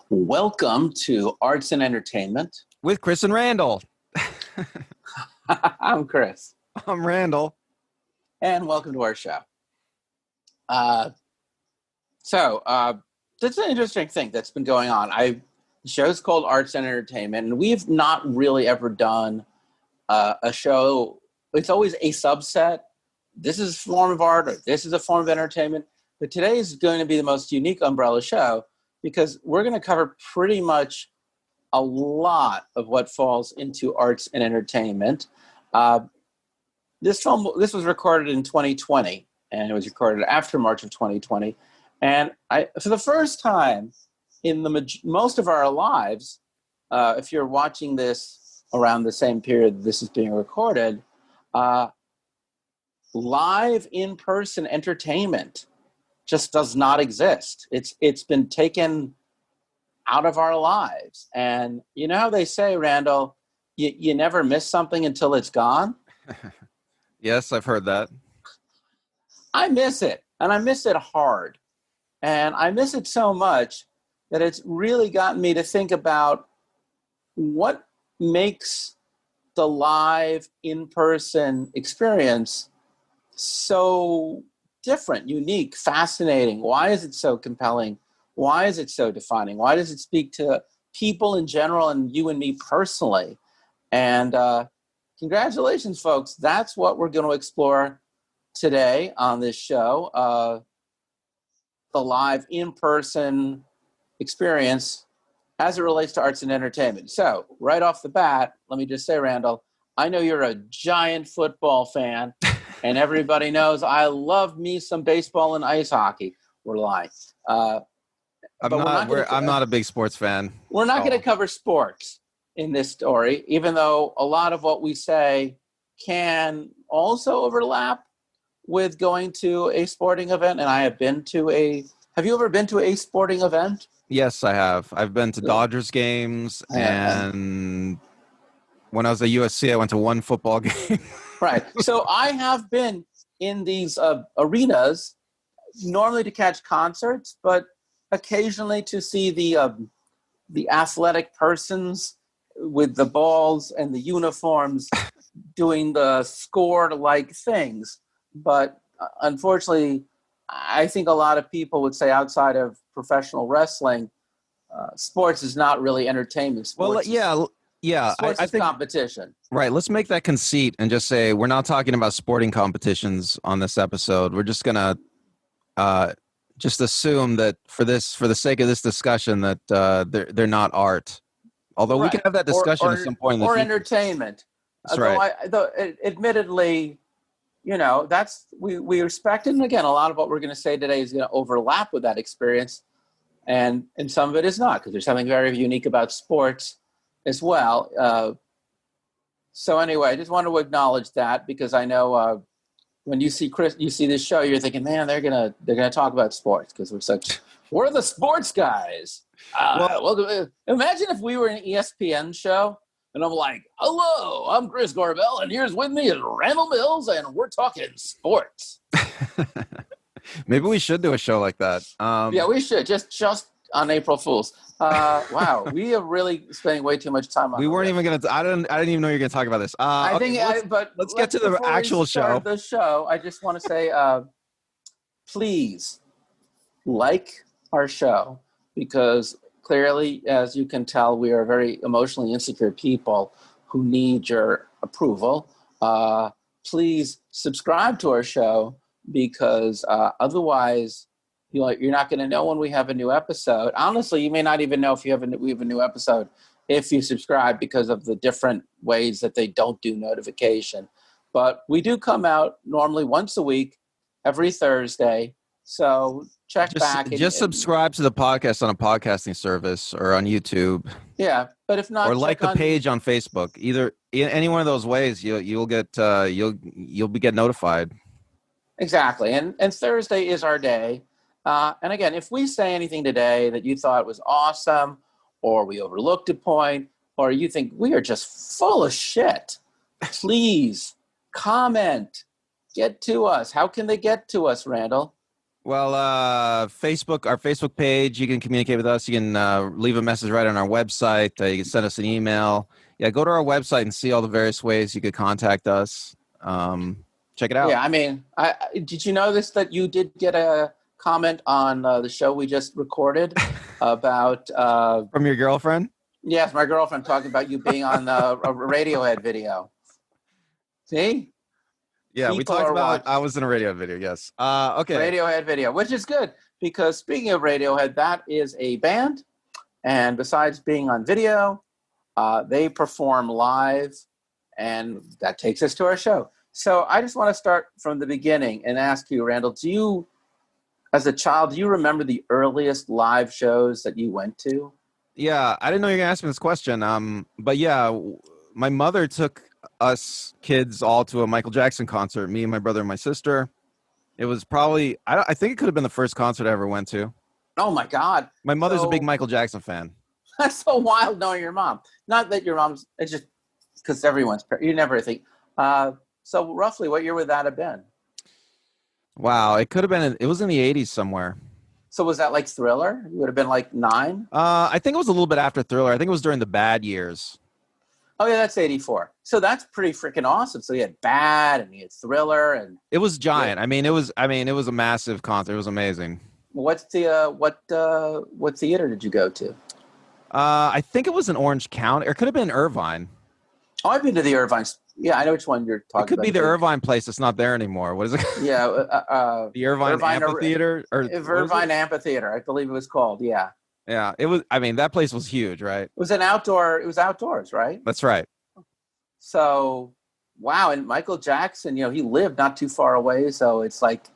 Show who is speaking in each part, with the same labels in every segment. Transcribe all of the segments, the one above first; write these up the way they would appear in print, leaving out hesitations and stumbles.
Speaker 1: Welcome to Arts and Entertainment.
Speaker 2: With Chris and Randall.
Speaker 1: I'm Chris.
Speaker 2: I'm Randall.
Speaker 1: And welcome to our show. That's an interesting thing that's been going on. The show's called Arts and Entertainment, and we've not really ever done a show. It's always a subset. This is a form of art, or this is a form of entertainment. But today is going to be the most unique umbrella show because we're going to cover pretty much a lot of what falls into arts and entertainment. This was recorded in 2020, and it was recorded after March of 2020. And for the first time in most of our lives, if you're watching this around the same period this is being recorded, live in-person entertainment just does not exist. It's been taken out of our lives. And you know how they say, Randall, you never miss something until it's gone?
Speaker 2: Yes, I've heard that.
Speaker 1: I miss it, and I miss it hard. And I miss it so much that it's really gotten me to think about what makes the live in-person experience so different, unique, fascinating. Why is it so compelling? Why is it so defining? Why does it speak to people in general and you and me personally? And congratulations, folks. That's what we're going to explore today on this show, the live in-person experience as it relates to arts and entertainment. So right off the bat, let me just say, Randall, I know you're a giant football fan. And everybody knows I love me some baseball and ice hockey. We're lying.
Speaker 2: I'm not a big sports fan.
Speaker 1: We're not going to cover sports in this story, even though a lot of what we say can also overlap with going to a sporting event. And I have been to have you ever been to a sporting event?
Speaker 2: Yes, I have. I've been to Dodgers games, and when I was at USC, I went to one football game.
Speaker 1: Right. So I have been in these arenas, normally to catch concerts, but occasionally to see the athletic persons with the balls and the uniforms doing the score-like things. But unfortunately, I think a lot of people would say outside of professional wrestling, sports is not really entertainment. Sports sports is competition.
Speaker 2: Right. Let's make that conceit and just say we're not talking about sporting competitions on this episode. We're just going to just assume that for the sake of this discussion that they're not art. Although we can have that discussion at some point in the future.
Speaker 1: Or entertainment.
Speaker 2: That's right.
Speaker 1: Admittedly, we respect it. And again, a lot of what we're going to say today is going to overlap with that experience. And some of it is not, because there's something very unique about sports as well. So anyway, I just want to acknowledge that, because I know when you see Chris, you see this show, you're thinking, man, they're gonna talk about sports because we're the sports guys. Imagine if we were an ESPN show and I'm like, hello, I'm Chris Gorbell, and here's with me is Randall Mills, and we're talking sports.
Speaker 2: Maybe we should do a show like that.
Speaker 1: Yeah, we should just on April Fools. Wow, we are really spending way too much time on.
Speaker 2: We weren't even gonna. I didn't even know you were gonna talk about this. Let's get to the actual show.
Speaker 1: The show. I just want to say, please like our show, because clearly, as you can tell, we are very emotionally insecure people who need your approval. Please subscribe to our show, because otherwise, you're not going to know when we have a new episode. Honestly, you may not even know if we have a new episode if you subscribe, because of the different ways that they don't do notification. But we do come out normally once a week, every Thursday. So check back.
Speaker 2: Just subscribe to the podcast on a podcasting service or on YouTube.
Speaker 1: Yeah, but if not,
Speaker 2: or like the page on Facebook. Either any one of those ways, you'll get notified.
Speaker 1: Exactly, and Thursday is our day. And again, if we say anything today that you thought was awesome, or we overlooked a point, or you think we are just full of shit, please comment. Get to us. How can they get to us, Randall?
Speaker 2: Well, Facebook, our Facebook page, you can communicate with us. You can leave a message right on our website. You can send us an email. Yeah, go to our website and see all the various ways you could contact us. Check it out.
Speaker 1: Yeah, I mean, did you notice that you did get a comment on the show we just recorded about
Speaker 2: From your girlfriend?
Speaker 1: Yes, my girlfriend talking about you being on a Radiohead video. See?
Speaker 2: Yeah, we talked about I was in a Radiohead video, yes. Okay.
Speaker 1: Radiohead video, which is good because speaking of Radiohead, that is a band. And besides being on video, they perform live. And that takes us to our show. So I just want to start from the beginning and ask you, Randall, as a child, do you remember the earliest live shows that you went to?
Speaker 2: Yeah, I didn't know you were going to ask me this question. But yeah, my mother took us kids all to a Michael Jackson concert, me and my brother and my sister. It was probably, I think it could have been the first concert I ever went to.
Speaker 1: Oh my God.
Speaker 2: My mother's a big Michael Jackson fan.
Speaker 1: That's so wild knowing your mom. Not that your mom's, it's just because you never think. So roughly what year would that have been?
Speaker 2: Wow, it could have been, it was in the 80s somewhere.
Speaker 1: So was that like Thriller? You would have been like 9?
Speaker 2: I think it was a little bit after Thriller. I think it was during the Bad years.
Speaker 1: Oh yeah, that's 84. So that's pretty freaking awesome. So you had Bad and you had Thriller, and
Speaker 2: it was giant. Yeah. It was a massive concert. It was amazing.
Speaker 1: What theater did you go to?
Speaker 2: I think it was in Orange County, or it could have been Irvine.
Speaker 1: Oh, I've been to the Irvine. Yeah, I know which one you're talking about.
Speaker 2: It could be the Irvine place. It's not there anymore. What is it?
Speaker 1: Yeah,
Speaker 2: the Irvine Amphitheater,
Speaker 1: Irvine Amphitheater, I believe it was called. Yeah.
Speaker 2: Yeah, it was. I mean, that place was huge, right?
Speaker 1: It was outdoors, right?
Speaker 2: That's right.
Speaker 1: So, wow. And Michael Jackson, he lived not too far away. So it's like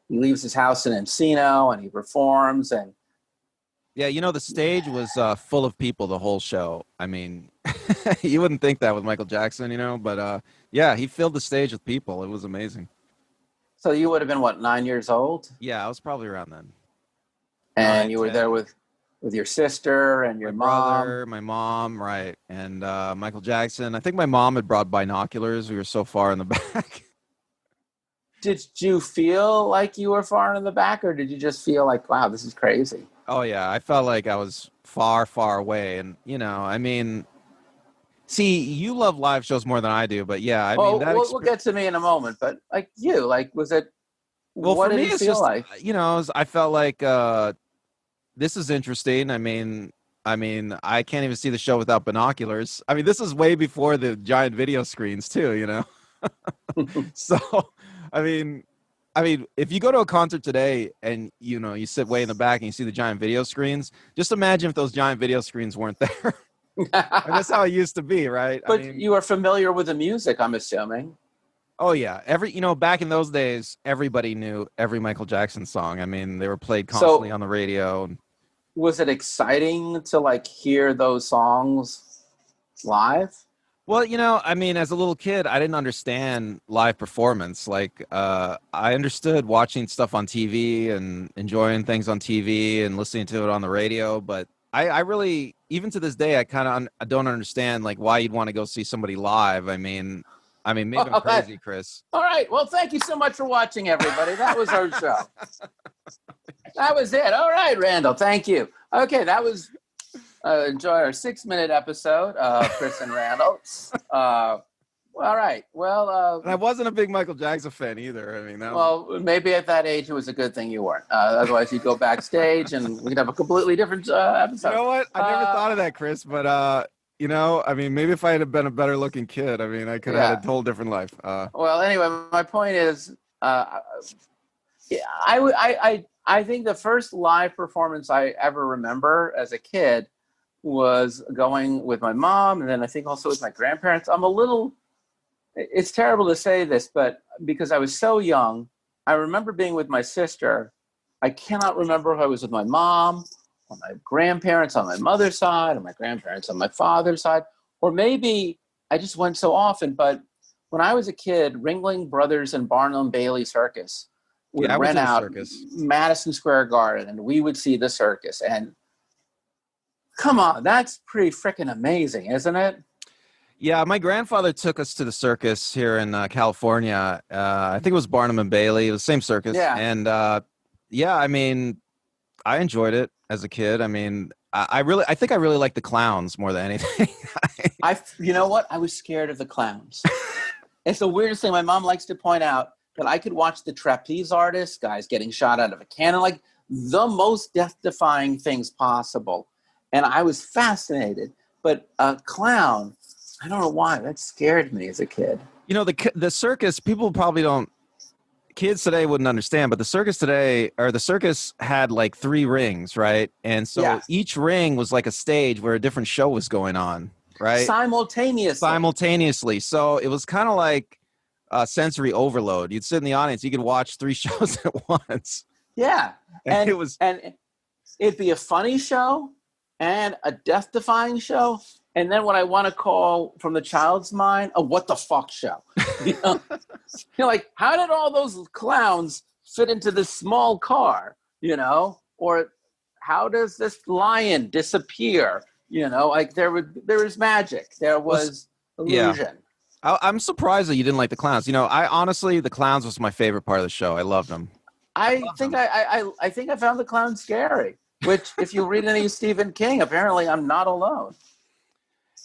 Speaker 1: he leaves his house in Encino and he performs. And
Speaker 2: yeah, the stage was full of people the whole show. I mean, you wouldn't think that with Michael Jackson, but yeah, he filled the stage with people. It was amazing.
Speaker 1: So you would have been, what, 9 years old?
Speaker 2: Yeah, I was probably around then.
Speaker 1: And you were there with your sister and your mom.
Speaker 2: Brother, my mom, right. And Michael Jackson. I think my mom had brought binoculars. We were so far in the back.
Speaker 1: Did you feel like you were far in the back, or did you just feel like, wow, this is crazy?
Speaker 2: Oh, yeah. I felt like I was far, far away. And, I mean, see, you love live shows more than I do. But, yeah,
Speaker 1: we'll get to me in a moment. But, like, was it, what did it feel like?
Speaker 2: I felt like this is interesting. I mean, I can't even see the show without binoculars. I mean, this is way before the giant video screens too, So, I mean, if you go to a concert today and, you sit way in the back and you see the giant video screens, just imagine if those giant video screens weren't there. That's how it used to be, right?
Speaker 1: But you are familiar with the music, I'm assuming.
Speaker 2: Oh yeah. Back in those days, everybody knew every Michael Jackson song. I mean, they were played constantly on the radio.
Speaker 1: Was it exciting to hear those songs live?
Speaker 2: Well, as a little kid, I didn't understand live performance. I understood watching stuff on TV and enjoying things on TV and listening to it on the radio. But I really, even to this day, I don't understand why you'd want to go see somebody live. I mean, maybe I'm crazy, Chris.
Speaker 1: All right. Well, thank you so much for watching, everybody. That was our show. That was it. All right, Randall. Thank you. Okay, that was enjoy our 6-minute episode, Chris and Randall. All right. Well,
Speaker 2: and I wasn't a big Michael Jackson fan either. I mean,
Speaker 1: maybe at that age it was a good thing you weren't. Otherwise, you'd go backstage and we'd have a completely different episode.
Speaker 2: You know what? I never thought of that, Chris. But maybe if I had been a better looking kid, I could have had a whole different life.
Speaker 1: Well, anyway, my point is, I think the first live performance I ever remember as a kid was going with my mom, and then I think also with my grandparents. It's terrible to say this, but because I was so young, I remember being with my sister. I cannot remember if I was with my mom or my grandparents on my mother's side or my grandparents on my father's side, or maybe I just went so often. But when I was a kid, Ringling Brothers and Barnum Bailey Circus would rent out Madison Square Garden, and we would see the circus. And come on, that's pretty freaking amazing, isn't it?
Speaker 2: Yeah, my grandfather took us to the circus here in California. I think it was Barnum and Bailey. It was the same circus.
Speaker 1: Yeah.
Speaker 2: And Yeah, I mean, I enjoyed it as a kid. I mean, I think I really like the clowns more than anything.
Speaker 1: You know what? I was scared of the clowns. It's the weirdest thing. My mom likes to point out that I could watch the trapeze artists, guys getting shot out of a cannon, like the most death-defying things possible. And I was fascinated. But a clown, I don't know why, that scared me as a kid.
Speaker 2: You know, the circus, people probably don't, kids today wouldn't understand, but the circus today, or the circus had like 3 rings, right? And so each ring was like a stage where a different show was going on, right? Simultaneously. So it was kind of like sensory overload. You'd sit in the audience, you could watch 3 shows at once.
Speaker 1: Yeah. And it'd be a funny show and a death-defying show. And then what I want to call from the child's mind, a what the fuck show. You know? You're like, how did all those clowns fit into this small car? You know? Or how does this lion disappear? You know, like there was magic. There was illusion.
Speaker 2: Yeah. I'm surprised that you didn't like the clowns. You know, the clowns was my favorite part of the show. I loved them.
Speaker 1: I think I found the clowns scary, which if you read any Stephen King, apparently I'm not alone.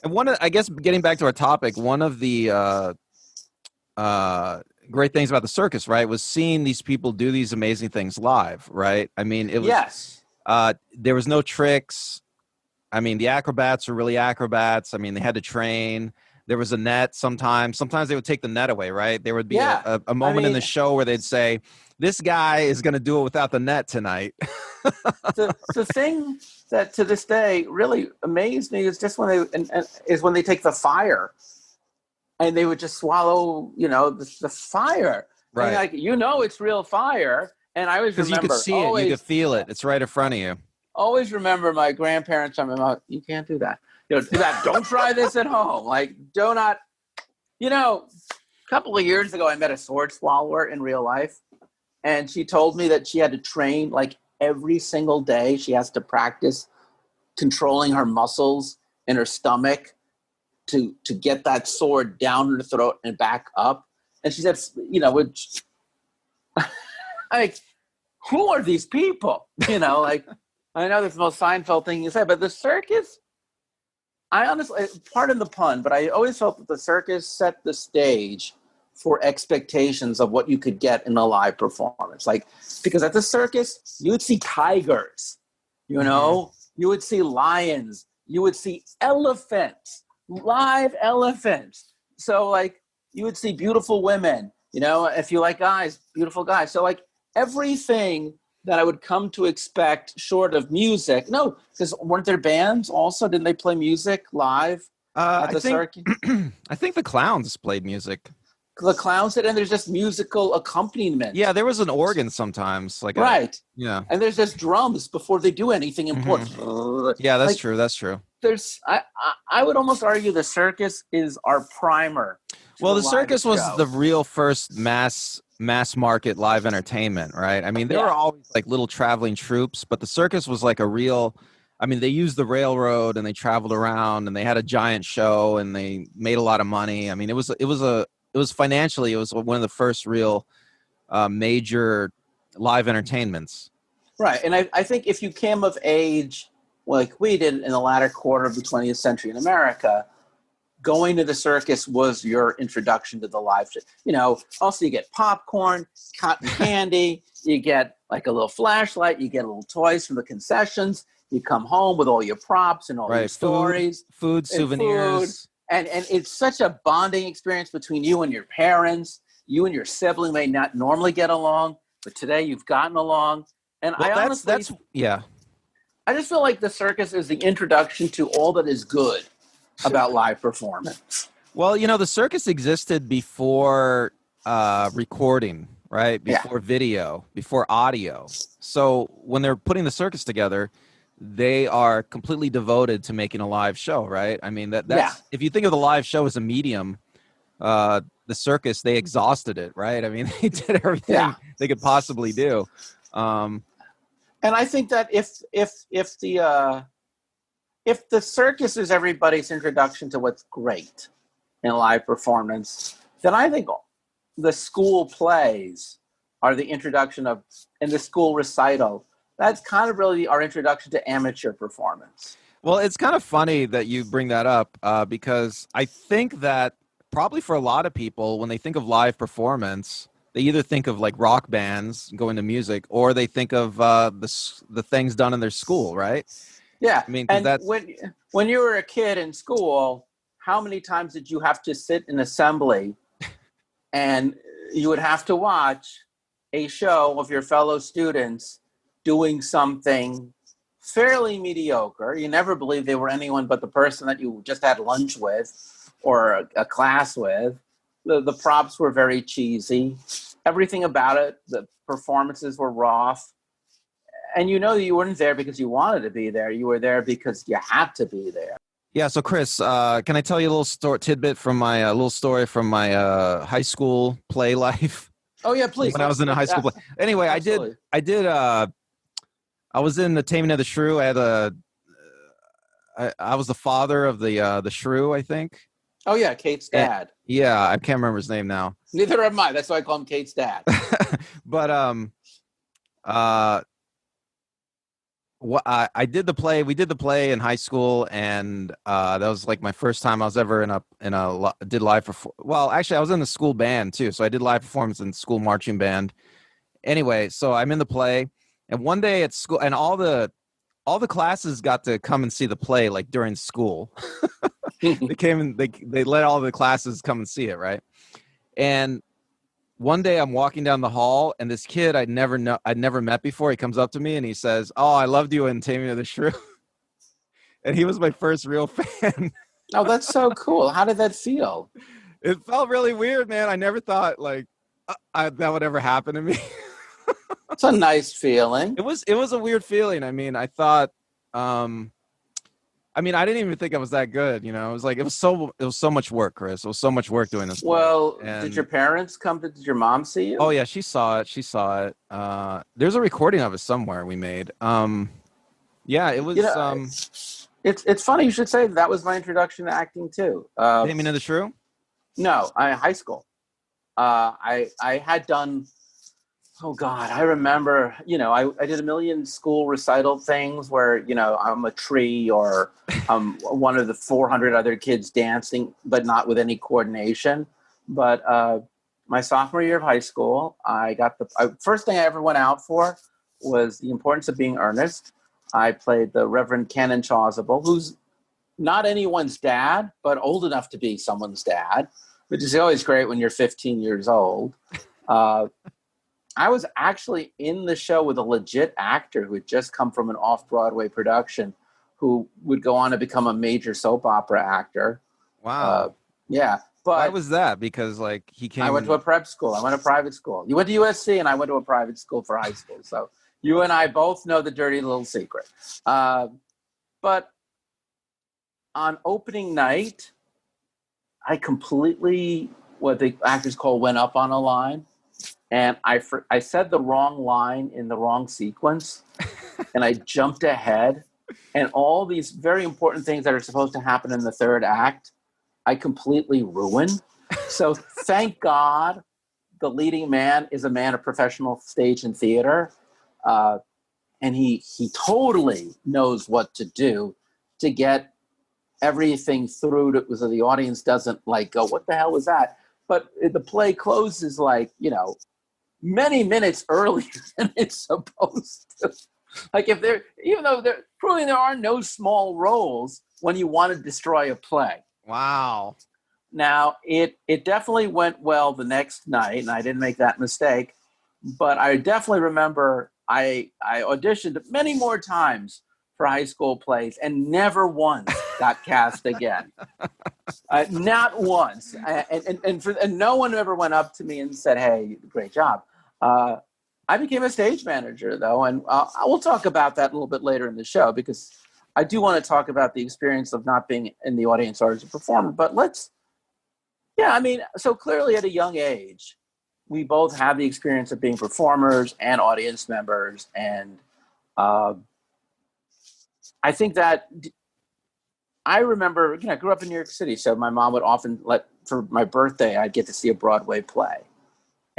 Speaker 2: And I guess getting back to our topic, one of the great things about the circus, right, was seeing these people do these amazing things live, right? I mean, it was there was no tricks. I mean, the acrobats are really acrobats. I mean, they had to train. There was a net sometimes. Sometimes they would take the net away, right? There would be a moment in the show where they'd say, this guy is going to do it without the net tonight.
Speaker 1: the thing that to this day really amazed me is just when they take the fire and they would just swallow, you know, the fire.
Speaker 2: Right.
Speaker 1: And like, you know, it's real fire. And I always remember.
Speaker 2: Because you could see it, you could feel it. It's right in front of you.
Speaker 1: Always remember my grandparents telling me about, you can't do that. You know, do that. Don't try this at home. Like, do not. You know, a couple of years ago, I met a sword swallower in real life. And she told me that she had to train like every single day. She has to practice controlling her muscles in her stomach to get that sword down her throat and back up. And she said, you know, which, like, who are these people? You know, like, I know that's the most Seinfeld thing you said, but the circus, I honestly, pardon the pun, but I always felt that the circus set the stage for expectations of what you could get in a live performance. Like, because at the circus, you would see tigers, you know, you would see lions, you would see elephants, live elephants. So like, you would see beautiful women, you know, if you like guys, beautiful guys. So like everything that I would come to expect short of music. No, because weren't there bands also? Didn't they play music live at the circus?
Speaker 2: I think the clowns played music.
Speaker 1: The clowns did, and there's just musical accompaniment.
Speaker 2: Yeah, there was an organ sometimes. Like
Speaker 1: and there's just drums before they do anything important.
Speaker 2: Yeah, that's true. That's true.
Speaker 1: I would almost argue the circus is our primer.
Speaker 2: Well, the circus was the real first mass market live entertainment, right? I mean, there were always like little traveling troops, but the circus was like a real. I mean, they used the railroad and they traveled around and they had a giant show and they made a lot of money. I mean, it was financially, it was one of the first real major live entertainments.
Speaker 1: Right. And I think if you came of age like we did in the latter quarter of the 20th century in America, going to the circus was your introduction to the live show. You know, also you get popcorn, cotton candy, you get like a little flashlight, you get little toys from the concessions, you come home with all your props and all your stories.
Speaker 2: Food, souvenirs.
Speaker 1: And it's such a bonding experience between you and your parents. You and your sibling may not normally get along, but today you've gotten along. And I honestly, I just feel like the circus is the introduction to all that is good about live performance.
Speaker 2: Well, you know, the circus existed before recording, right? Before video, before audio. So when they're putting the circus together, they are completely devoted to making a live show, right? I mean, that's if you think of the live show as a medium, the circus, they exhausted it, right? I mean, they did everything they could possibly do.
Speaker 1: And I think that if the circus is everybody's introduction to what's great in live performance, then I think the school plays are the introduction of, in the school recital. That's kind of really our introduction to amateur performance.
Speaker 2: Well, it's kind of funny that you bring that up because I think that probably for a lot of people, when they think of live performance, they either think of like rock bands going to music, or they think of the things done in their school, right?
Speaker 1: Yeah,
Speaker 2: I mean, because
Speaker 1: and
Speaker 2: that's
Speaker 1: when you were a kid in school, how many times did you have to sit in assembly and you would have to watch a show of your fellow students doing something fairly mediocre? You never believed they were anyone but the person that you just had lunch with or a class with. The props were very cheesy. Everything about it, the performances were rough. And you know you weren't there because you wanted to be there. You were there because you had to be there.
Speaker 2: yeah. So, Chris, can I tell you a little tidbit from my little story from my high school play life?
Speaker 1: Oh yeah, please.
Speaker 2: When I was in a high school play. Anyway,
Speaker 1: Absolutely.
Speaker 2: I was in the Taming of the Shrew. I was the father of the Shrew, I think.
Speaker 1: Oh yeah, Kate's dad.
Speaker 2: Yeah, I can't remember his name now.
Speaker 1: Neither am I. That's why I call him Kate's dad.
Speaker 2: But what I did the play. We did the play in high school, and that was like my first time I was ever did live well, actually, I was in the school band too, so I did live performance in the school marching band. Anyway, so I'm in the play, and one day at school, and all the classes got to come and see the play like during school. They came and they let all the classes come and see it, right? And one day I'm walking down the hall, and this kid I'd never met before, he comes up to me and he says, "Oh, I loved you in Taming of the Shrew." And he was my first real fan.
Speaker 1: Oh, that's so cool. How did that feel?
Speaker 2: It felt really weird, man. I never thought like that would ever happen to me.
Speaker 1: It's a nice feeling.
Speaker 2: It was a weird feeling. I mean, I thought I didn't even think I was that good, you know. It was like it was so much work, Chris. It was so much work doing this.
Speaker 1: Well, did your parents come? Did your mom see you?
Speaker 2: Oh yeah, she saw it. There's a recording of it somewhere we made. Yeah, it was.
Speaker 1: It's funny you should say that was my introduction to acting too.
Speaker 2: Taming of the Shrew?
Speaker 1: No, high school. I had done. Oh God, I remember. You know, I did a million school recital things where I'm a tree or I'm one of the 400 other kids dancing, but not with any coordination. But my sophomore year of high school, I got the first thing I ever went out for was The Importance of Being Earnest. I played the Reverend Canon Chasuble, who's not anyone's dad, but old enough to be someone's dad, which is always great when you're 15 years old. I was actually in the show with a legit actor who had just come from an off-Broadway production who would go on to become a major soap opera actor.
Speaker 2: Wow.
Speaker 1: Yeah. But
Speaker 2: why was that? Because like he came.
Speaker 1: I went to a prep school. I went to private school. You went to USC, and I went to a private school for high school. So you and I both know the dirty little secret. But on opening night, I completely, what the actors call, went up on a line. And I said the wrong line in the wrong sequence, and I jumped ahead. And all these very important things that are supposed to happen in the third act, I completely ruined. So thank God the leading man is a man of professional stage and theater. And he totally knows what to do to get everything through so the audience doesn't like go, what the hell was that? But the play closes many minutes earlier than it's supposed to. Like even though there are no small roles when you want to destroy a play.
Speaker 2: Wow.
Speaker 1: Now it definitely went well the next night, and I didn't make that mistake. But I definitely remember I auditioned many more times for high school plays and never once got cast again. Not once. And no one ever went up to me and said, "Hey, great job." I became a stage manager, though, and I will talk about that a little bit later in the show because I do want to talk about the experience of not being in the audience or as a performer. But so clearly at a young age, we both have the experience of being performers and audience members. And I think that I remember, I grew up in New York City, so my mom would often for my birthday, I'd get to see a Broadway play.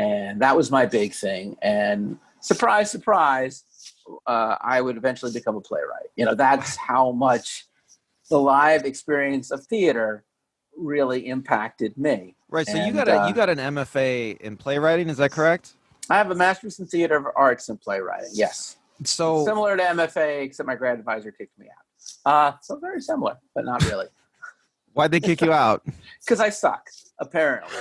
Speaker 1: And that was my big thing. And surprise, surprise, I would eventually become a playwright. That's how much the live experience of theater really impacted me.
Speaker 2: Right. So you got an MFA in playwriting, is that correct?
Speaker 1: I have a master's in theater of arts and playwriting. Yes.
Speaker 2: So
Speaker 1: similar to MFA, except my grad advisor kicked me out. So very similar, but not really.
Speaker 2: Why'd they kick you out?
Speaker 1: Because I suck, apparently.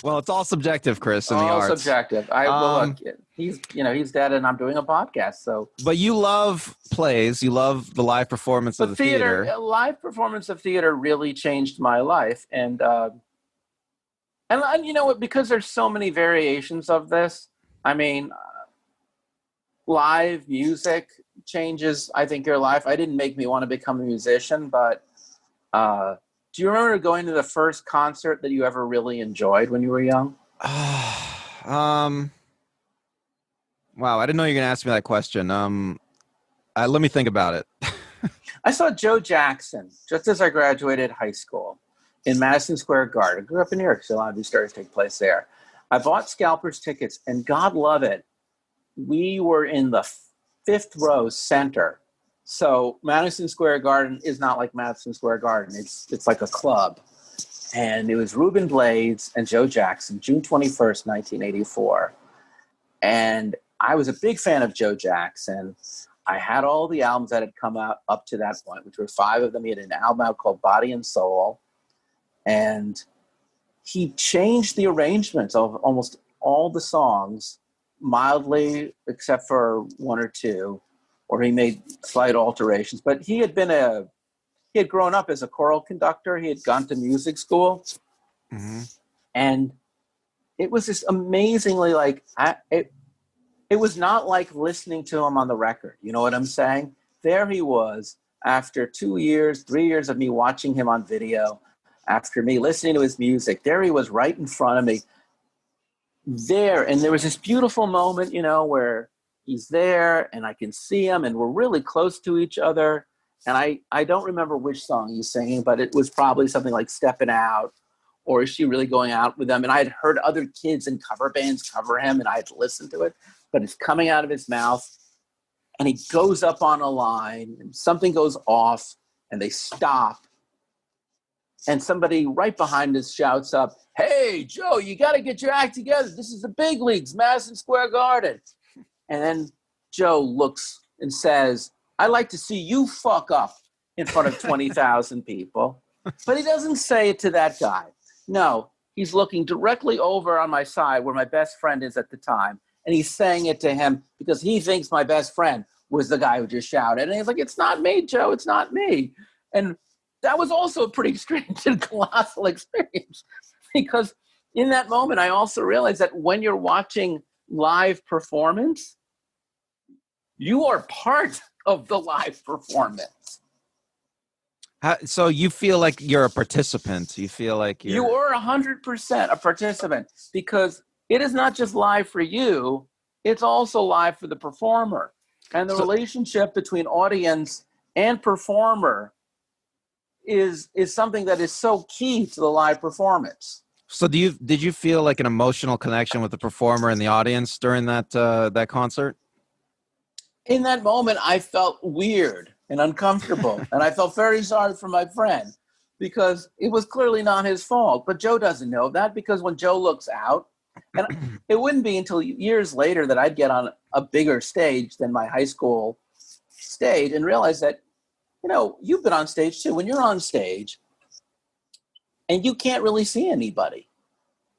Speaker 2: Well, it's all subjective, Chris, in the
Speaker 1: all
Speaker 2: arts.
Speaker 1: Subjective. Look, he's dead, and I'm doing a podcast. So,
Speaker 2: but you love plays. You love the live performance of the theater.
Speaker 1: Live performance of theater really changed my life, and you know what? Because there's so many variations of this. I mean, live music changes, I think, your life. It didn't make me want to become a musician, but do you remember going to the first concert that you ever really enjoyed when you were young?
Speaker 2: Wow, I didn't know you were going to ask me that question. Let me think about it.
Speaker 1: I saw Joe Jackson just as I graduated high school in Madison Square Garden. I grew up in New York, so a lot of these stories take place there. I bought scalpers tickets, and God love it, we were in the fifth row center. So Madison Square Garden is not like Madison Square Garden. It's like a club. And it was Rubén Blades and Joe Jackson, June 21st, 1984. And I was a big fan of Joe Jackson. I had all the albums that had come out up to that point, which were 5 of them. He had an album out called Body and Soul. And he changed the arrangements of almost all the songs mildly, except for 1 or 2, or he made slight alterations. But he had grown up as a choral conductor. He had gone to music school. Mm-hmm. And it was just amazingly it was not like listening to him on the record. You know what I'm saying? There he was after 2 years, 3 years of me watching him on video, after me listening to his music. There he was right in front of me there. And there was this beautiful moment, where he's there and I can see him and we're really close to each other. And I don't remember which song he's singing, but it was probably something like Steppin' Out, or Is She Really Going Out With Them? And I had heard other kids in cover bands cover him and I had listened to it, but it's coming out of his mouth and he goes up on a line and something goes off and they stop. And somebody right behind us shouts up, "Hey, Joe, you got to get your act together. This is the big leagues, Madison Square Garden." And then Joe looks and says, "I'd like to see you fuck up in front of 20,000 people." But he doesn't say it to that guy. No, he's looking directly over on my side where my best friend is at the time. And he's saying it to him because he thinks my best friend was the guy who just shouted. And he's like, "It's not me, Joe. It's not me." And that was also a pretty strange and colossal experience, because in that moment, I also realized that when you're watching live performance, you are part of the live performance.
Speaker 2: So you feel like you're a participant. You feel like
Speaker 1: you are 100% a participant, because it is not just live for you, it's also live for the performer. And the relationship between audience and performer is something that is so key to the live performance.
Speaker 2: So did you feel like an emotional connection with the performer and the audience during that concert?
Speaker 1: In that moment, I felt weird and uncomfortable, and I felt very sorry for my friend, because it was clearly not his fault. But Joe doesn't know that, because when Joe looks out, and it wouldn't be until years later that I'd get on a bigger stage than my high school stage and realize that, you've been on stage too. When you're on stage and you can't really see anybody,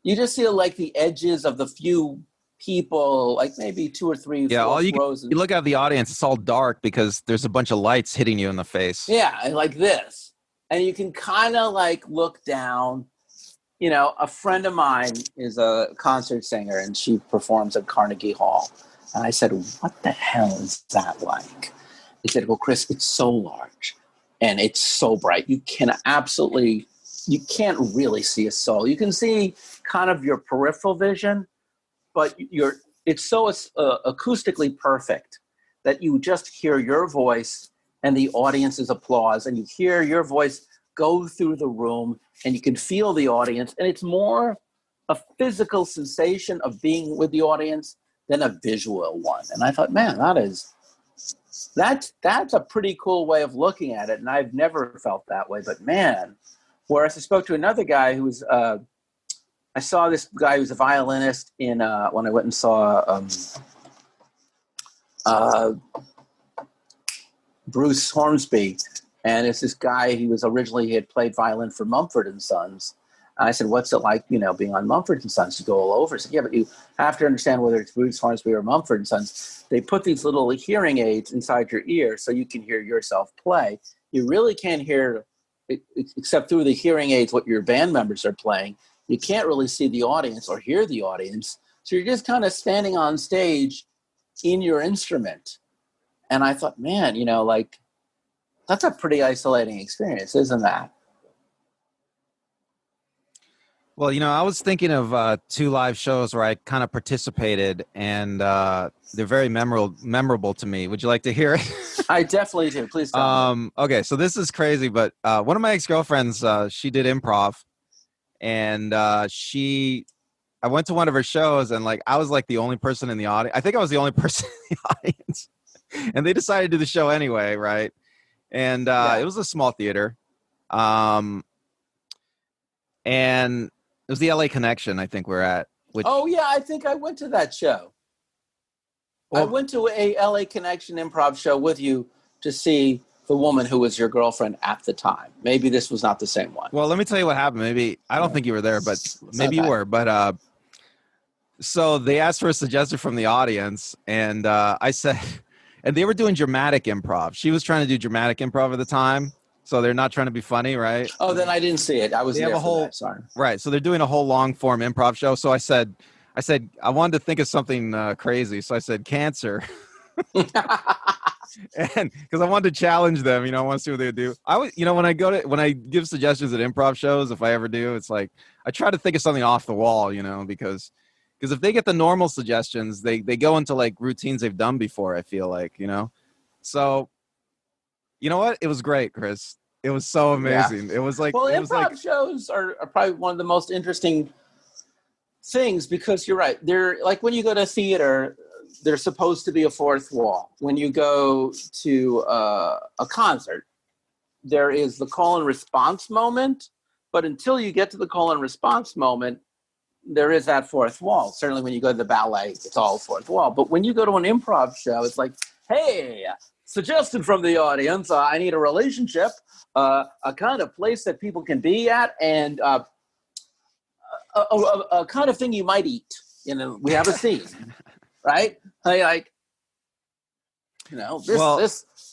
Speaker 1: you just see like the edges of the few people, like maybe 2 or 3 rows.
Speaker 2: You look at the audience, it's all dark because there's a bunch of lights hitting you in the face.
Speaker 1: Yeah, and like this. And you can kind of like look down. A friend of mine is a concert singer and she performs at Carnegie Hall. And I said, "What the hell is that like?" He said, "Well, Chris, it's so large and it's so bright. You can't really see a soul. You can see kind of your peripheral vision, but it's so acoustically perfect that you just hear your voice and the audience's applause, and you hear your voice go through the room and you can feel the audience. And it's more a physical sensation of being with the audience than a visual one. And I thought, man, that's a pretty cool way of looking at it. And I've never felt that way, but man, whereas I spoke to another guy who was, I saw this guy who was a violinist in, when I went and saw Bruce Hornsby. And it's this guy, he had played violin for Mumford and Sons. And I said, what's it like, being on Mumford and Sons? You go all over. He said, yeah, but you have to understand whether it's Bruce Hornsby or Mumford and Sons. They put these little hearing aids inside your ear so you can hear yourself play. You really can't hear, except through the hearing aids, what your band members are playing. You can't really see the audience or hear the audience. So you're just kind of standing on stage in your instrument. And I thought, man, that's a pretty isolating experience, isn't that?
Speaker 2: Well, I was thinking of 2 live shows where I kind of participated, and they're very memorable to me. Would you like to hear it?
Speaker 1: I definitely do. Please tell me.
Speaker 2: Okay, so this is crazy, but one of my ex-girlfriends, she did improv, and I went to one of her shows, and I was the only person in the audience. I think I was the only person in the audience, and they decided to do the show anyway, right? And it was a small theater, and it was the LA Connection, I think we're at.
Speaker 1: Oh, yeah, I think I went to that show. Well, I went to a LA Connection improv show with you to see the woman who was your girlfriend at the time. Maybe this was not the same one.
Speaker 2: Well, let me tell you what happened. Maybe, I don't think you were there, but maybe you were. But so they asked for a suggestion from the audience, and I said, and they were doing dramatic improv. She was trying to do dramatic improv at the time. So they're not trying to be funny, right?
Speaker 1: Oh, then I didn't see it. I was there for that. Sorry.
Speaker 2: Right. So they're doing a whole long form improv show. So I said, I wanted to think of something crazy. So I said, cancer. And because I wanted to challenge them, I want to see what they would do. When I give suggestions at improv shows, if I ever do, it's I try to think of something off the wall, because if they get the normal suggestions, they go into routines they've done before, I feel So, you know what? It was great, Chris. It was so amazing. Yeah. It was
Speaker 1: improv shows are probably one of the most interesting things because you're right. They're when you go to theater, there's supposed to be a fourth wall. When you go to a concert, there is the call and response moment. But until you get to the call and response moment, there is that fourth wall. Certainly when you go to the ballet, it's all fourth wall. But when you go to an improv show, it's hey, suggested from the audience, I need a relationship, a kind of place that people can be at, and a kind of thing you might eat. We have a scene, right?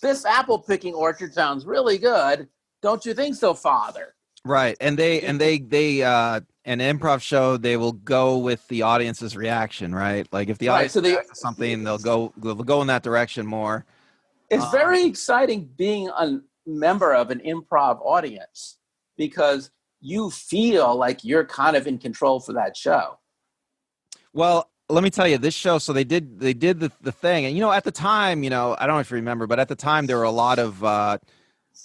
Speaker 1: This apple picking orchard sounds really good. Don't you think so, Father?
Speaker 2: Right, and they an improv show, they will go with the audience's reaction, right? If the audience reacts to something, they'll go in that direction more.
Speaker 1: It's very exciting being a member of an improv audience because you feel like you're kind of in control for that show.
Speaker 2: Well, let me tell you, this show, so they did the thing. And, at the time, I don't know if you remember, but at the time there were a lot of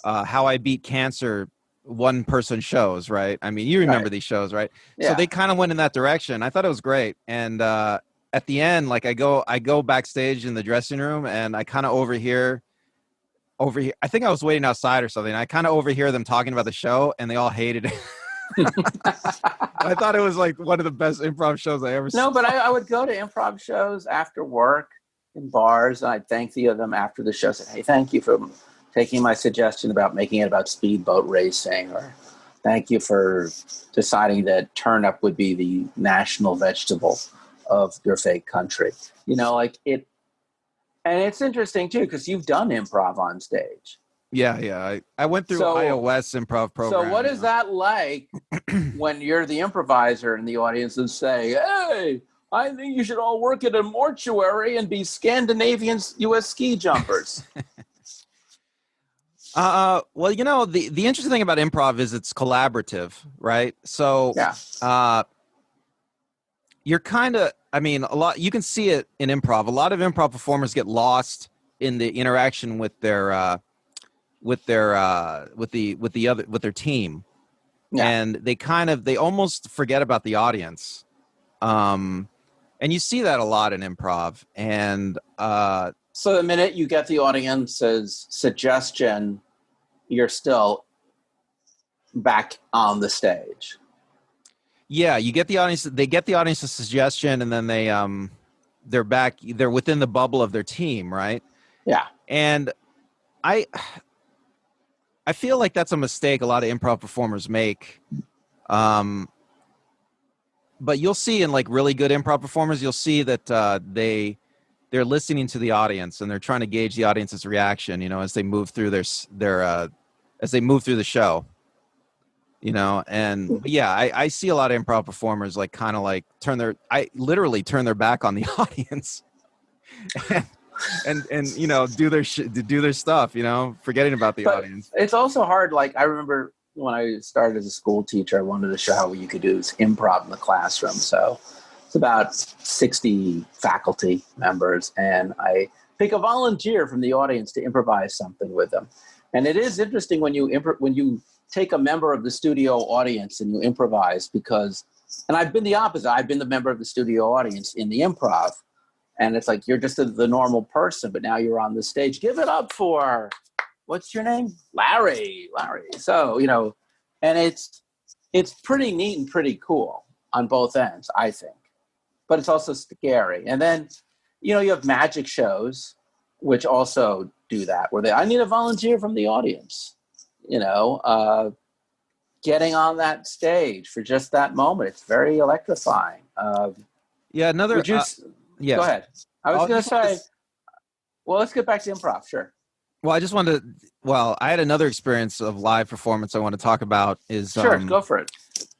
Speaker 2: How I Beat Cancer one-person shows, right? I mean, you remember these shows, right? Yeah. So they kind of went in that direction. I thought it was great. And at the end, I go backstage in the dressing room and I kind of overhear. I think I was waiting outside or something. I kind of overhear them talking about the show and they all hated it. I thought it was one of the best improv shows I ever saw.
Speaker 1: No, but I would go to improv shows after work in bars and I'd thank the of them after the show. Say, hey, thank you for taking my suggestion about making it about speedboat racing, or thank you for deciding that turnip would be the national vegetable of your fake country. And it's interesting too because you've done improv on stage.
Speaker 2: Yeah. I went through iOS improv program.
Speaker 1: So what is that like when you're the improviser in the audience and say, hey, I think you should all work at a mortuary and be Scandinavian U.S. ski jumpers?
Speaker 2: Well, the interesting thing about improv is it's collaborative, right? So you're kind of, you can see it in improv. A lot of improv performers get lost in the interaction with their team. and they almost forget about the audience. And you see that a lot in improv. And
Speaker 1: so the minute you get the audience's suggestion, you're still back on the stage.
Speaker 2: Yeah, you get the audience. They get the audience's suggestion, and then they're back. They're within the bubble of their team, right?
Speaker 1: Yeah.
Speaker 2: And I feel like that's a mistake a lot of improv performers make. But you'll see in like really good improv performers, you'll see that they're listening to the audience and they're trying to gauge the audience's reaction, as they move through as they move through the show. And yeah, I see a lot of improv performers like kind of like literally turn their back on the audience and do their stuff, forgetting about the audience.
Speaker 1: It's also hard. Like I remember when I started as a school teacher, I wanted to show how you could do improv in the classroom. So it's about 60 faculty members, and I pick a volunteer from the audience to improvise something with them. And it is interesting when you take a member of the studio audience and you improvise and I've been the opposite. I've been the member of the studio audience in the improv, and it's like, you're just the normal person, but now you're on the stage. Give it up for, what's your name? Larry. So, and it's pretty neat and pretty cool on both ends, I think, but it's also scary. And then, you have magic shows, which also do that, where I need a volunteer from the audience. Getting on that stage for just that moment. It's very electrifying.
Speaker 2: Go ahead.
Speaker 1: I was going to say, well, let's get back to improv. Sure.
Speaker 2: Well, I had another experience of live performance I want to talk about is.
Speaker 1: Sure, go for it.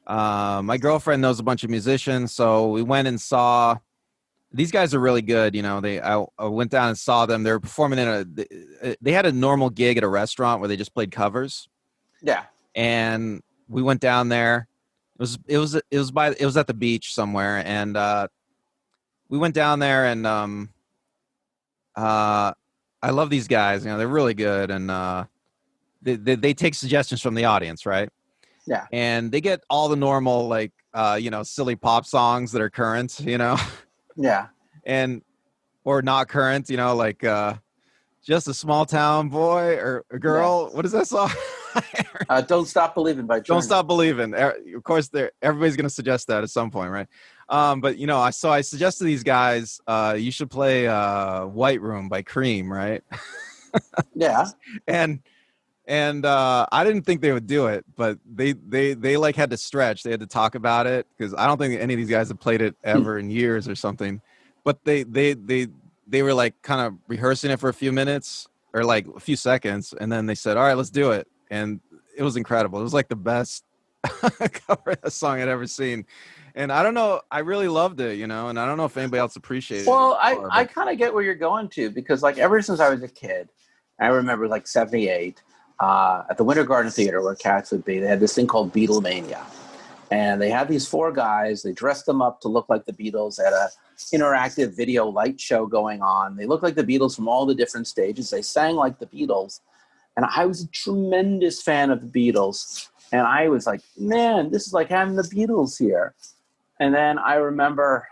Speaker 2: My girlfriend knows a bunch of musicians, so we went and saw. These guys are really good. I went down and saw them. They were performing they had a normal gig at a restaurant where they just played covers.
Speaker 1: Yeah.
Speaker 2: And we went down there. It was at the beach somewhere. And, we went down there and, I love these guys. They're really good. And, they take suggestions from the audience. Right.
Speaker 1: Yeah.
Speaker 2: And they get all the normal, like, silly pop songs that are current,
Speaker 1: Yeah.
Speaker 2: Or not current, like Just a Small Town Boy or a Girl. Yeah. What is that song?
Speaker 1: Don't Stop Believing by Journey.
Speaker 2: Don't Stop Believing. Of course, everybody's going to suggest that at some point, right? But, I suggested these guys, you should play White Room by Cream, right?
Speaker 1: Yeah.
Speaker 2: And I didn't think they would do it, but they like had to stretch. They had to talk about it because I don't think any of these guys have played it ever in years or something. But they were like kind of rehearsing it for a few minutes or like a few seconds, and then they said, "All right, let's do it." And it was incredible. It was like the best cover of a song I'd ever seen. And I don't know, I really loved it, and I don't know if anybody else appreciated it.
Speaker 1: Well, I kind of get where you're going to, because like ever since I was a kid, I remember like 78. At the Winter Garden Theater where cats would be, they had this thing called Beatlemania. And they had these 4 guys, they dressed them up to look like the Beatles at a interactive video light show going on. They looked like the Beatles from all the different stages. They sang like the Beatles. And I was a tremendous fan of the Beatles. And I was like, man, this is like having the Beatles here. And then I remember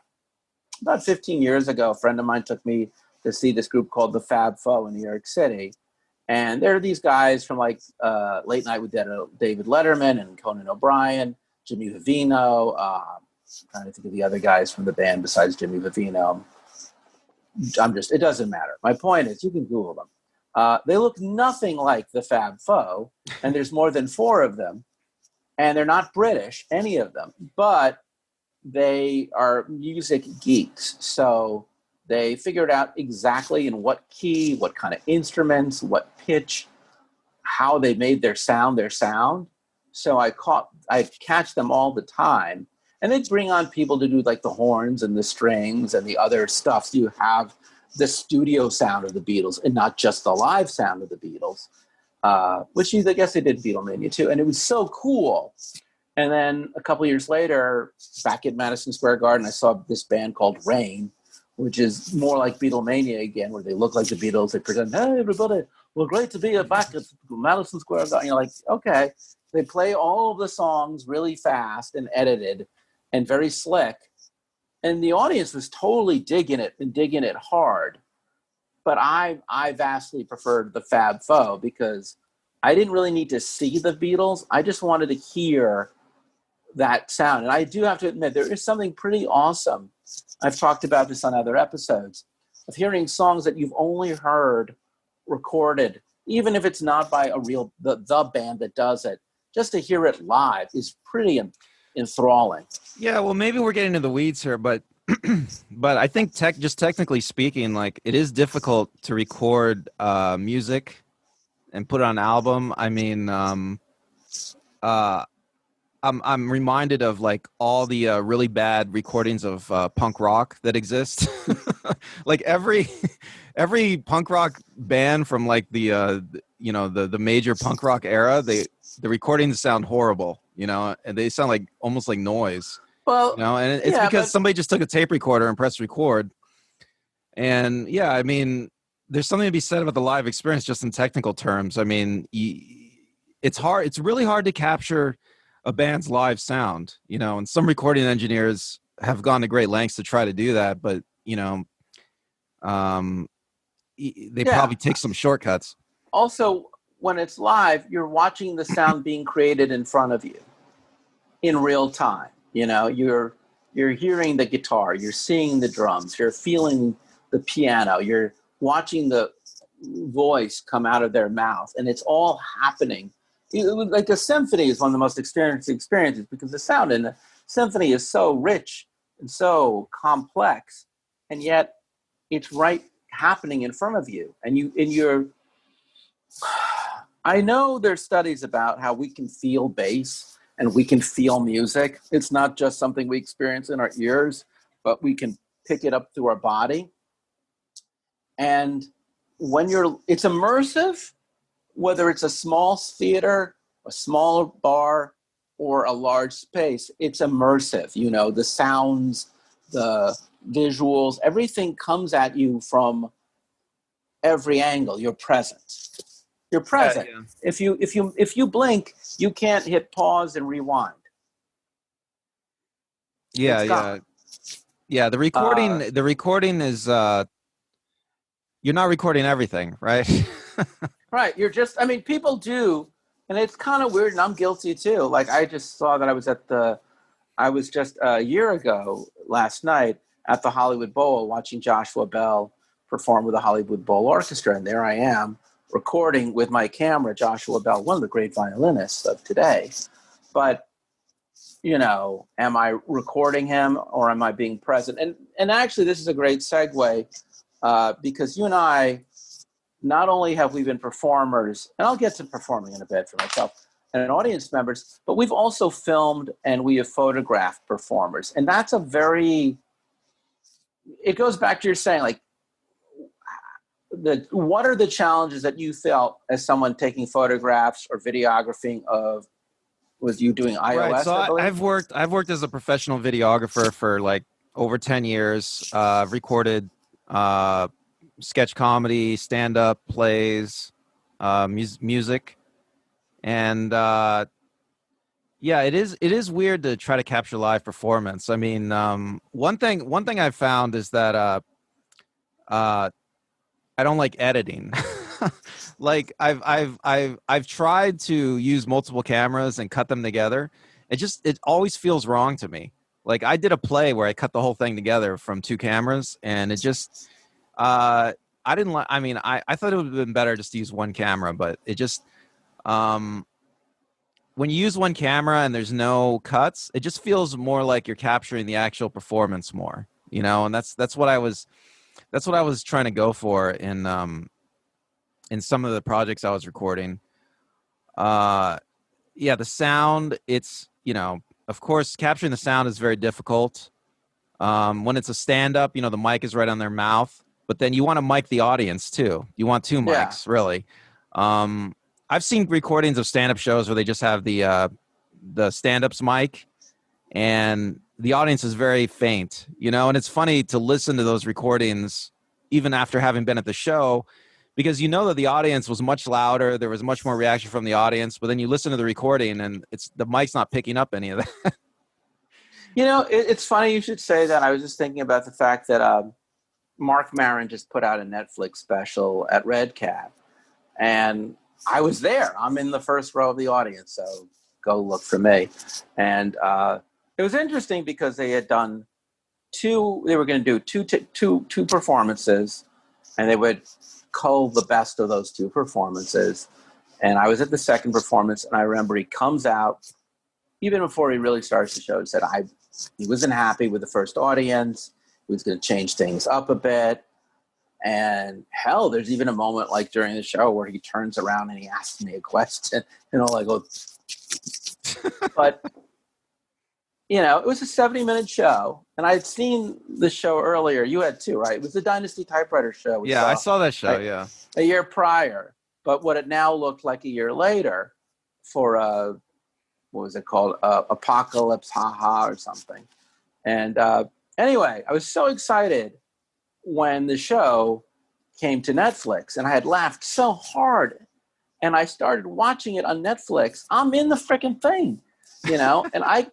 Speaker 1: about 15 years ago, a friend of mine took me to see this group called the Faux in New York City. And there are these guys from like Late Night with David Letterman and Conan O'Brien, Jimmy Vivino. I'm trying to think of the other guys from the band besides Jimmy Vivino. It doesn't matter. My point is, you can Google them. They look nothing like the Faux, and there's more than 4 of them. And they're not British, any of them, but they are music geeks. So they figured out exactly in what key, what kind of instruments, what pitch, how they made their sound. So I'd catch them all the time. And they'd bring on people to do like the horns and the strings and the other stuff. So you have the studio sound of the Beatles and not just the live sound of the Beatles, which I guess they did Beatlemania too. And it was so cool. And then a couple years later, back at Madison Square Garden, I saw this band called Rain, which is more like Beatlemania again, where they look like the Beatles. They present, hey, everybody, we're great to be back at Madison Square Garden. You're like, okay. They play all of the songs really fast and edited and very slick. And the audience was totally digging it and digging it hard. But I vastly preferred the Fab Faux because I didn't really need to see the Beatles. I just wanted to hear that sound. And I do have to admit, there is something pretty awesome. I've talked about this on other episodes of hearing songs that you've only heard recorded, even if it's not by the band that does it. Just to hear it live is pretty enthralling.
Speaker 2: Yeah, well, maybe we're getting into the weeds here, but but I think just technically speaking, like it is difficult to record music and put it on an album. I mean, I'm reminded of like all the really bad recordings of punk rock that exist. Like every punk rock band from like the major punk rock era, the recordings sound horrible, and they sound like almost like noise.
Speaker 1: Well,
Speaker 2: and it's because somebody just took a tape recorder and pressed record. And yeah, I mean, there's something to be said about the live experience just in technical terms. I mean, it's hard. It's really hard to capture a band's live sound, and some recording engineers have gone to great lengths to try to do that, but they probably take some shortcuts.
Speaker 1: Also, when it's live, you're watching the sound being created in front of you in real time. You're hearing the guitar, you're seeing the drums, you're feeling the piano, you're watching the voice come out of their mouth, and it's all happening. Like a symphony is one of the most experienced experiences because the sound in the symphony is so rich and so complex, and yet it's right happening in front of you. And I know there's studies about how we can feel bass and we can feel music. It's not just something we experience in our ears, but we can pick it up through our body. And it's immersive, whether it's a small theater, a small bar, or a large space, it's immersive. The sounds, the visuals, everything comes at you from every angle. You're present. You're present. Yeah. If you blink, you can't hit pause and rewind.
Speaker 2: Yeah. The recording is you're not recording everything, right?
Speaker 1: Right. People do, and it's kind of weird, and I'm guilty too. Like I just saw that I was just a year ago last night at the Hollywood Bowl watching Joshua Bell perform with the Hollywood Bowl Orchestra, and there I am recording with my camera Joshua Bell, one of the great violinists of today. But am I recording him or am I being present? And actually, this is a great segue because you and I, not only have we been performers, and I'll get to performing in a bit for myself and audience members, but we've also filmed and we have photographed performers. And that's it goes back to your saying, like, what are the challenges that you felt as someone taking photographs or videographing of, was you doing iOS?
Speaker 2: Right, so I've worked as a professional videographer for like over 10 years. I've recorded sketch comedy, stand-up plays, music, and it is weird to try to capture live performance. I mean, one thing I've found is that I don't like editing. Like I've tried to use multiple cameras and cut them together. It always feels wrong to me. Like I did a play where I cut the whole thing together from two cameras, and it just I didn't like. I mean, I thought it would have been better just to use one camera, but it just when you use one camera and there's no cuts, it just feels more like you're capturing the actual performance more, and that's what I was trying to go for in some of the projects I was recording. The sound, it's, of course, capturing the sound is very difficult. When it's a stand-up, the mic is right on their mouth, but then you want to mic the audience too. You want two mics, really. I've seen recordings of stand-up shows where they just have the stand-up's mic, and the audience is very faint, and it's funny to listen to those recordings even after having been at the show, because you know that the audience was much louder. There was much more reaction from the audience, but then you listen to the recording and the mic's not picking up any of that.
Speaker 1: You know, it's funny you should say that. I was just thinking about the fact that Marc Maron just put out a Netflix special at REDCAT, and I was there. I'm in the first row of the audience, so go look for me. And it was interesting because they had done they were going to do two performances, and they would cull the best of those two performances. And I was at the second performance, and I remember he comes out, even before he really starts the show, he said he wasn't happy with the first audience. He was going to change things up a bit. And hell, there's even a moment like during the show where he turns around and he asks me a question, like, oh. But, it was a 70-minute show. And I had seen the show earlier. You had too, right? It was the Dynasty Typewriter show.
Speaker 2: Yeah, I saw that show, yeah.
Speaker 1: A year prior. But what it now looked like a year later for what was it called? Apocalypse Haha or something. And anyway, I was so excited when the show came to Netflix, and I had laughed so hard, and I started watching it on Netflix. I'm in the freaking thing, and I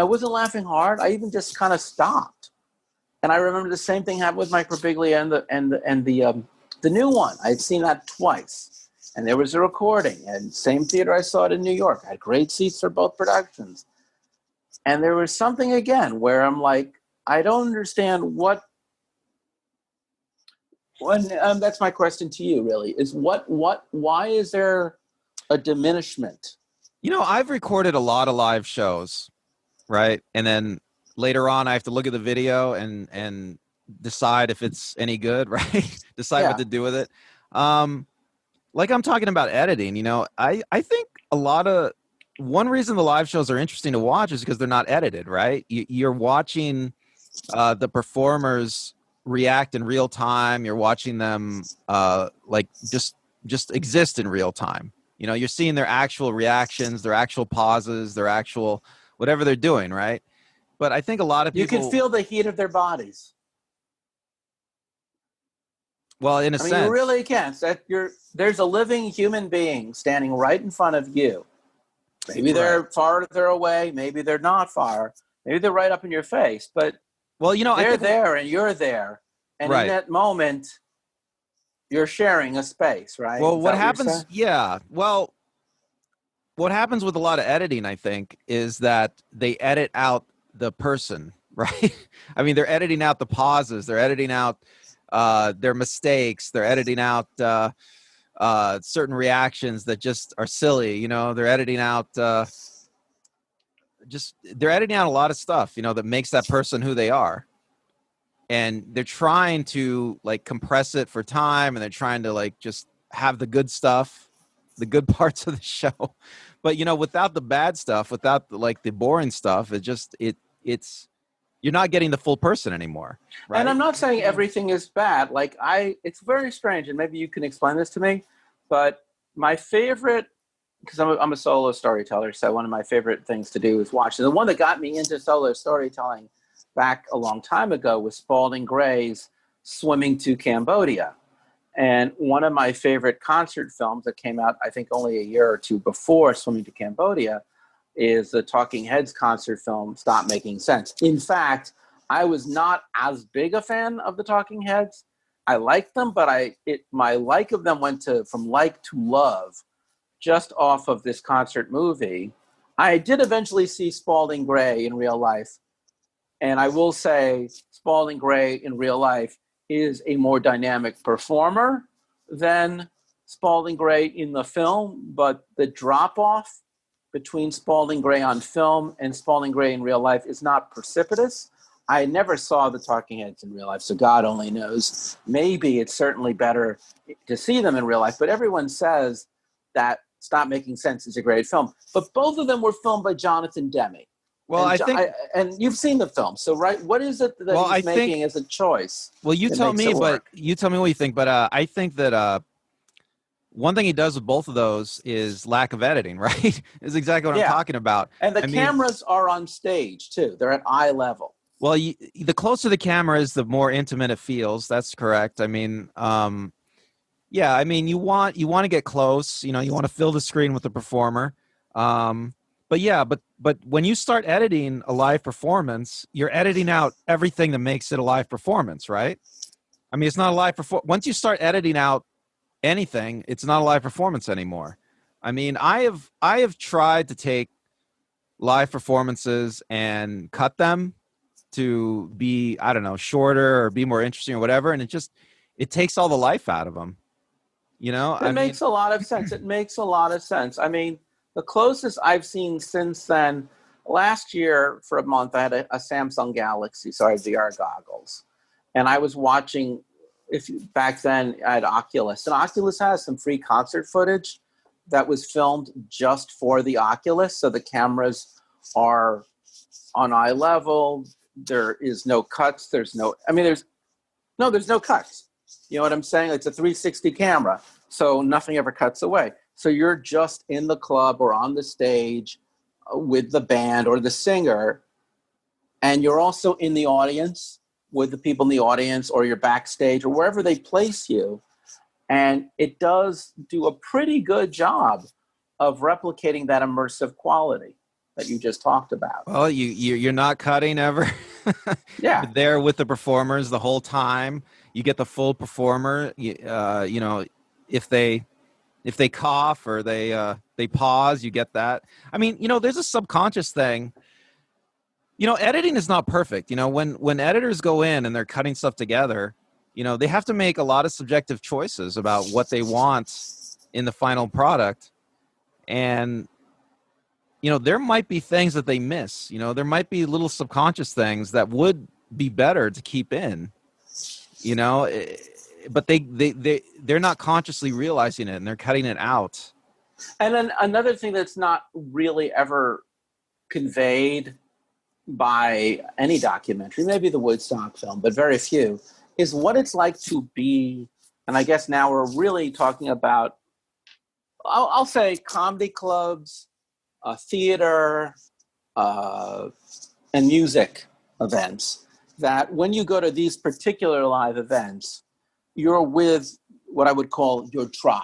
Speaker 1: wasn't laughing hard. I even just kind of stopped. And I remember the same thing happened with my Birbiglia and the new one. I had seen that twice, and there was a recording, and same theater I saw it in New York. I had great seats for both productions. And there was something again where I'm like, I don't understand that's my question to you, really, is why is there a diminishment?
Speaker 2: I've recorded a lot of live shows, right? And then later on, I have to look at the video and decide if it's any good, right? Decide what to do with it. Like I'm talking about editing, I think one reason the live shows are interesting to watch is because they're not edited, right? You're watching the performers react in real time. You're watching them just exist in real time. You're seeing their actual reactions, their actual pauses, their actual whatever they're doing, right? But I think a lot of people,
Speaker 1: you can feel the heat of their bodies.
Speaker 2: Well, in a sense,
Speaker 1: you really can. There's a living human being standing right in front of you. Maybe they're farther away. Maybe they're not far. Maybe they're right up in your face. But they're there and you're there. And in that moment, you're sharing a space, right?
Speaker 2: Well, what happens? Yeah. Well, what happens with a lot of editing, I think, is that they edit out the person, right? I mean, they're editing out the pauses. They're editing out their mistakes. They're editing out certain reactions that just are silly. They're editing out they're editing out a lot of stuff, that makes that person who they are. And they're trying to compress it for time, and they're trying to just have the good stuff, the good parts of the show. But without the bad stuff, without the boring stuff, it's you're not getting the full person anymore. Right?
Speaker 1: And I'm not saying everything is bad. It's very strange, and maybe you can explain this to me. But my favorite, because I'm a solo storyteller, so one of my favorite things to do is watch. And the one that got me into solo storytelling back a long time ago was Spalding Gray's Swimming to Cambodia. And one of my favorite concert films that came out, I think, only a year or two before Swimming to Cambodia is the Talking Heads concert film, Stop Making Sense. In fact, I was not as big a fan of the Talking Heads. I liked them, but my like of them went from like to love just off of this concert movie. I did eventually see Spalding Gray in real life. And I will say Spalding Gray in real life is a more dynamic performer than Spalding Gray in the film, but the drop-off between Spalding Gray on film and Spalding Gray in real life is not precipitous. I never saw the Talking Heads in real life, so God only knows. Maybe it's certainly better to see them in real life, but everyone says that Stop Making Sense is a great film. But both of them were filmed by Jonathan Demme.
Speaker 2: Well,
Speaker 1: and you've seen the film, so right? What is it that he's making as a choice?
Speaker 2: Well, you tell me, what you think. But I think that one thing he does with both of those is lack of editing. Right, is exactly what I'm talking about.
Speaker 1: And the cameras are on stage too; they're at eye level.
Speaker 2: Well, the closer the camera is, the more intimate it feels. That's correct. I mean, Yeah, I mean, you want to get close. You know, you want to fill the screen with the performer. But yeah, but when you start editing a live performance, you're editing out everything that makes it a live performance, right? I mean, it's not a live performance. Once you start editing out anything, it's not a live performance anymore. I mean, I have tried to take live performances and cut them to be, I don't know, shorter or be more interesting or whatever, and it takes all the life out of them. You know,
Speaker 1: It
Speaker 2: I mean,
Speaker 1: makes a lot of sense. It makes a lot of sense. I mean, the closest I've seen since then, last year for a month, I had a Samsung Galaxy, so I had VR goggles. And I was watching, back then I had Oculus. And Oculus has some free concert footage that was filmed just for the Oculus. So the cameras are on eye level. There is no cuts. There's no cuts. You know what I'm saying? It's a 360 camera, so nothing ever cuts away. So you're just in the club or on the stage with the band or the singer, and you're also in the audience with the people in the audience, or you're backstage or wherever they place you. And it does do a pretty good job of replicating that immersive quality that you just talked about.
Speaker 2: well, you're not cutting ever.
Speaker 1: Yeah.
Speaker 2: You're there with the performers the whole time. You get the full performer. You know, if they cough or they pause, you get that. I mean, you know, there's a subconscious thing. You know, editing is not perfect. You know, when editors go in and they're cutting stuff together, you know, they have to make a lot of subjective choices about what they want in the final product. And you know, there might be things that they miss. You know, there might be little subconscious things that would be better to keep in. You know, but they're not consciously realizing it, and they're cutting it out.
Speaker 1: And then another thing that's not really ever conveyed by any documentary, maybe the Woodstock film, but very few, is what it's like to be, and I guess now we're really talking about, I'll say comedy clubs, theater, and music events, that when you go to these particular live events, you're with what I would call your tribe.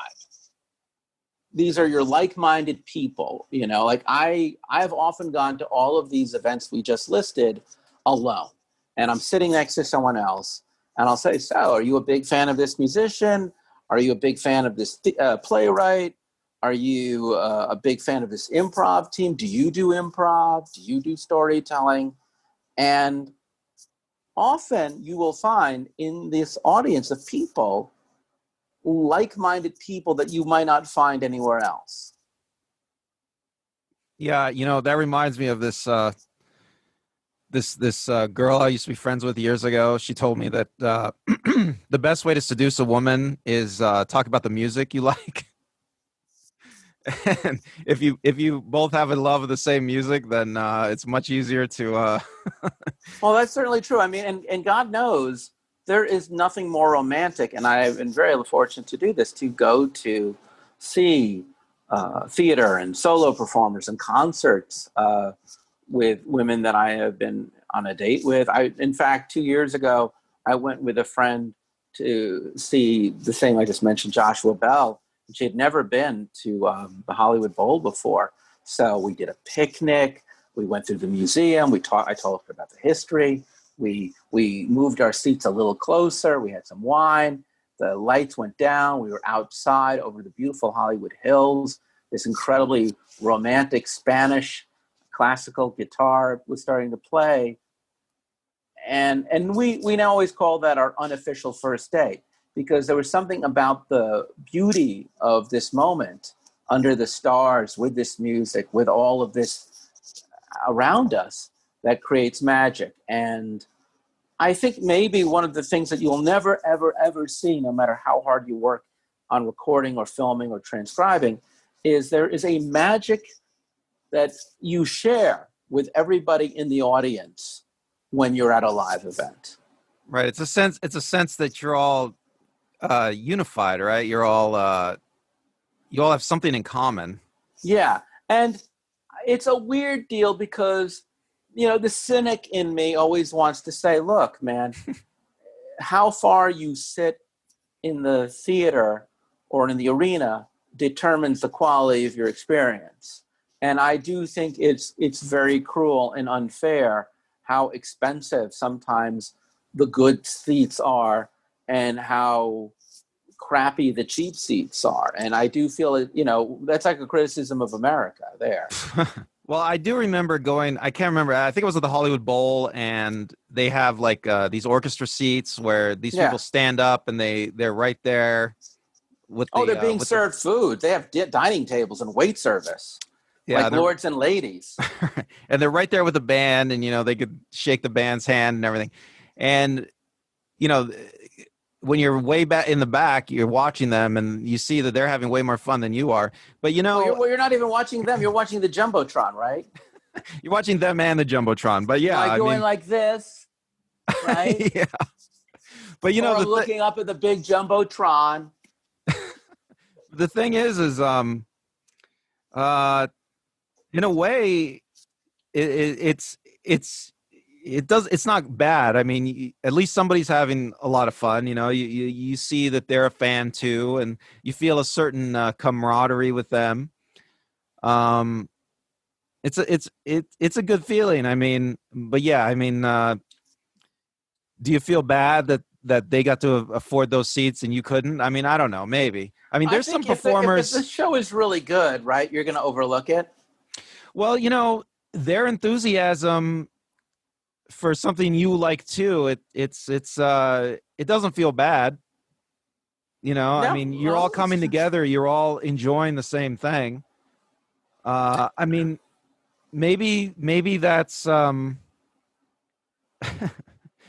Speaker 1: These are your like-minded people. You know, like I've often gone to all of these events we just listed alone, and I'm sitting next to someone else, and I'll say, so are you a big fan of this musician? Are you a big fan of this playwright? Are you a big fan of this improv team? Do you do improv? Do you do storytelling? And often you will find in this audience of people like-minded people that you might not find anywhere else.
Speaker 2: Yeah, you know, that reminds me of this girl I used to be friends with years ago. She told me that the best way to seduce a woman is talk about the music you like. And if you both have a love of the same music, then it's much easier to.
Speaker 1: Well, that's certainly true. I mean, and God knows there is nothing more romantic, and I've been very fortunate to do this, to go to see theater and solo performers and concerts with women that I have been on a date with. In fact, 2 years ago, I went with a friend to see the same I just mentioned, Joshua Bell. She had never been to the Hollywood Bowl before. So we did a picnic. We went through the museum. I told her about the history. We moved our seats a little closer. We had some wine. The lights went down. We were outside over the beautiful Hollywood Hills. This incredibly romantic Spanish classical guitar was starting to play. And we now always call that our unofficial first date, because there was something about the beauty of this moment under the stars with this music, with all of this around us, that creates magic. And I think maybe one of the things that you'll never, ever, ever see, no matter how hard you work on recording or filming or transcribing, is there is a magic that you share with everybody in the audience when you're at a live event.
Speaker 2: Right. It's a sense that you're all unified, right? You're all you all have something in common.
Speaker 1: Yeah. And it's a weird deal because, you know, the cynic in me always wants to say, look, man, how far you sit in the theater or in the arena determines the quality of your experience. And I do think it's very cruel and unfair how expensive sometimes the good seats are and how crappy the cheap seats are. And I do feel it, that's like a criticism of America there.
Speaker 2: Well, I do remember going, I can't remember, I think it was at the Hollywood Bowl, and they have like these orchestra seats where these people stand up and they're right there with
Speaker 1: they're being served food. They have dining tables and wait service. Like lords and ladies.
Speaker 2: And they're right there with the band, and, they could shake the band's hand and everything. And, when you're way back in the back, you're watching them and you see that they're having way more fun than you are. But,
Speaker 1: you're not even watching them. You're watching the Jumbotron, right?
Speaker 2: You're watching them and the Jumbotron. But yeah,
Speaker 1: going like this, right?
Speaker 2: Yeah. But,
Speaker 1: looking up at the big Jumbotron.
Speaker 2: The thing is in a way, it's not bad. I mean, at least somebody's having a lot of fun. You see that they're a fan too, and you feel a certain camaraderie with them. It's a good feeling. I mean, but yeah, I mean, do you feel bad that they got to afford those seats and you couldn't? I mean, I don't know. Maybe. I mean, there's some performers.
Speaker 1: If the show is really good, right, you're going to overlook it.
Speaker 2: Well, their enthusiasm for something you like too, it doesn't feel bad. I mean, you're all coming together. You're all enjoying the same thing. I mean, maybe that's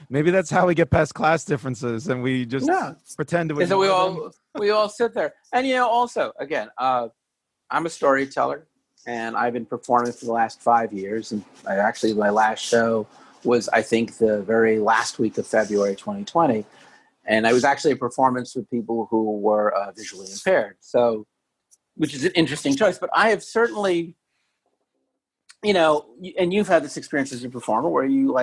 Speaker 2: maybe that's how we get past class differences, and we just pretend to.
Speaker 1: Is that we all sit there, and also again, I'm a storyteller, and I've been performing for the last 5 years, and my last show was, I think, the very last week of February 2020, and I was actually a performance with people who were visually impaired, so which is an interesting choice. But I have certainly, and you've had this experience as a performer where you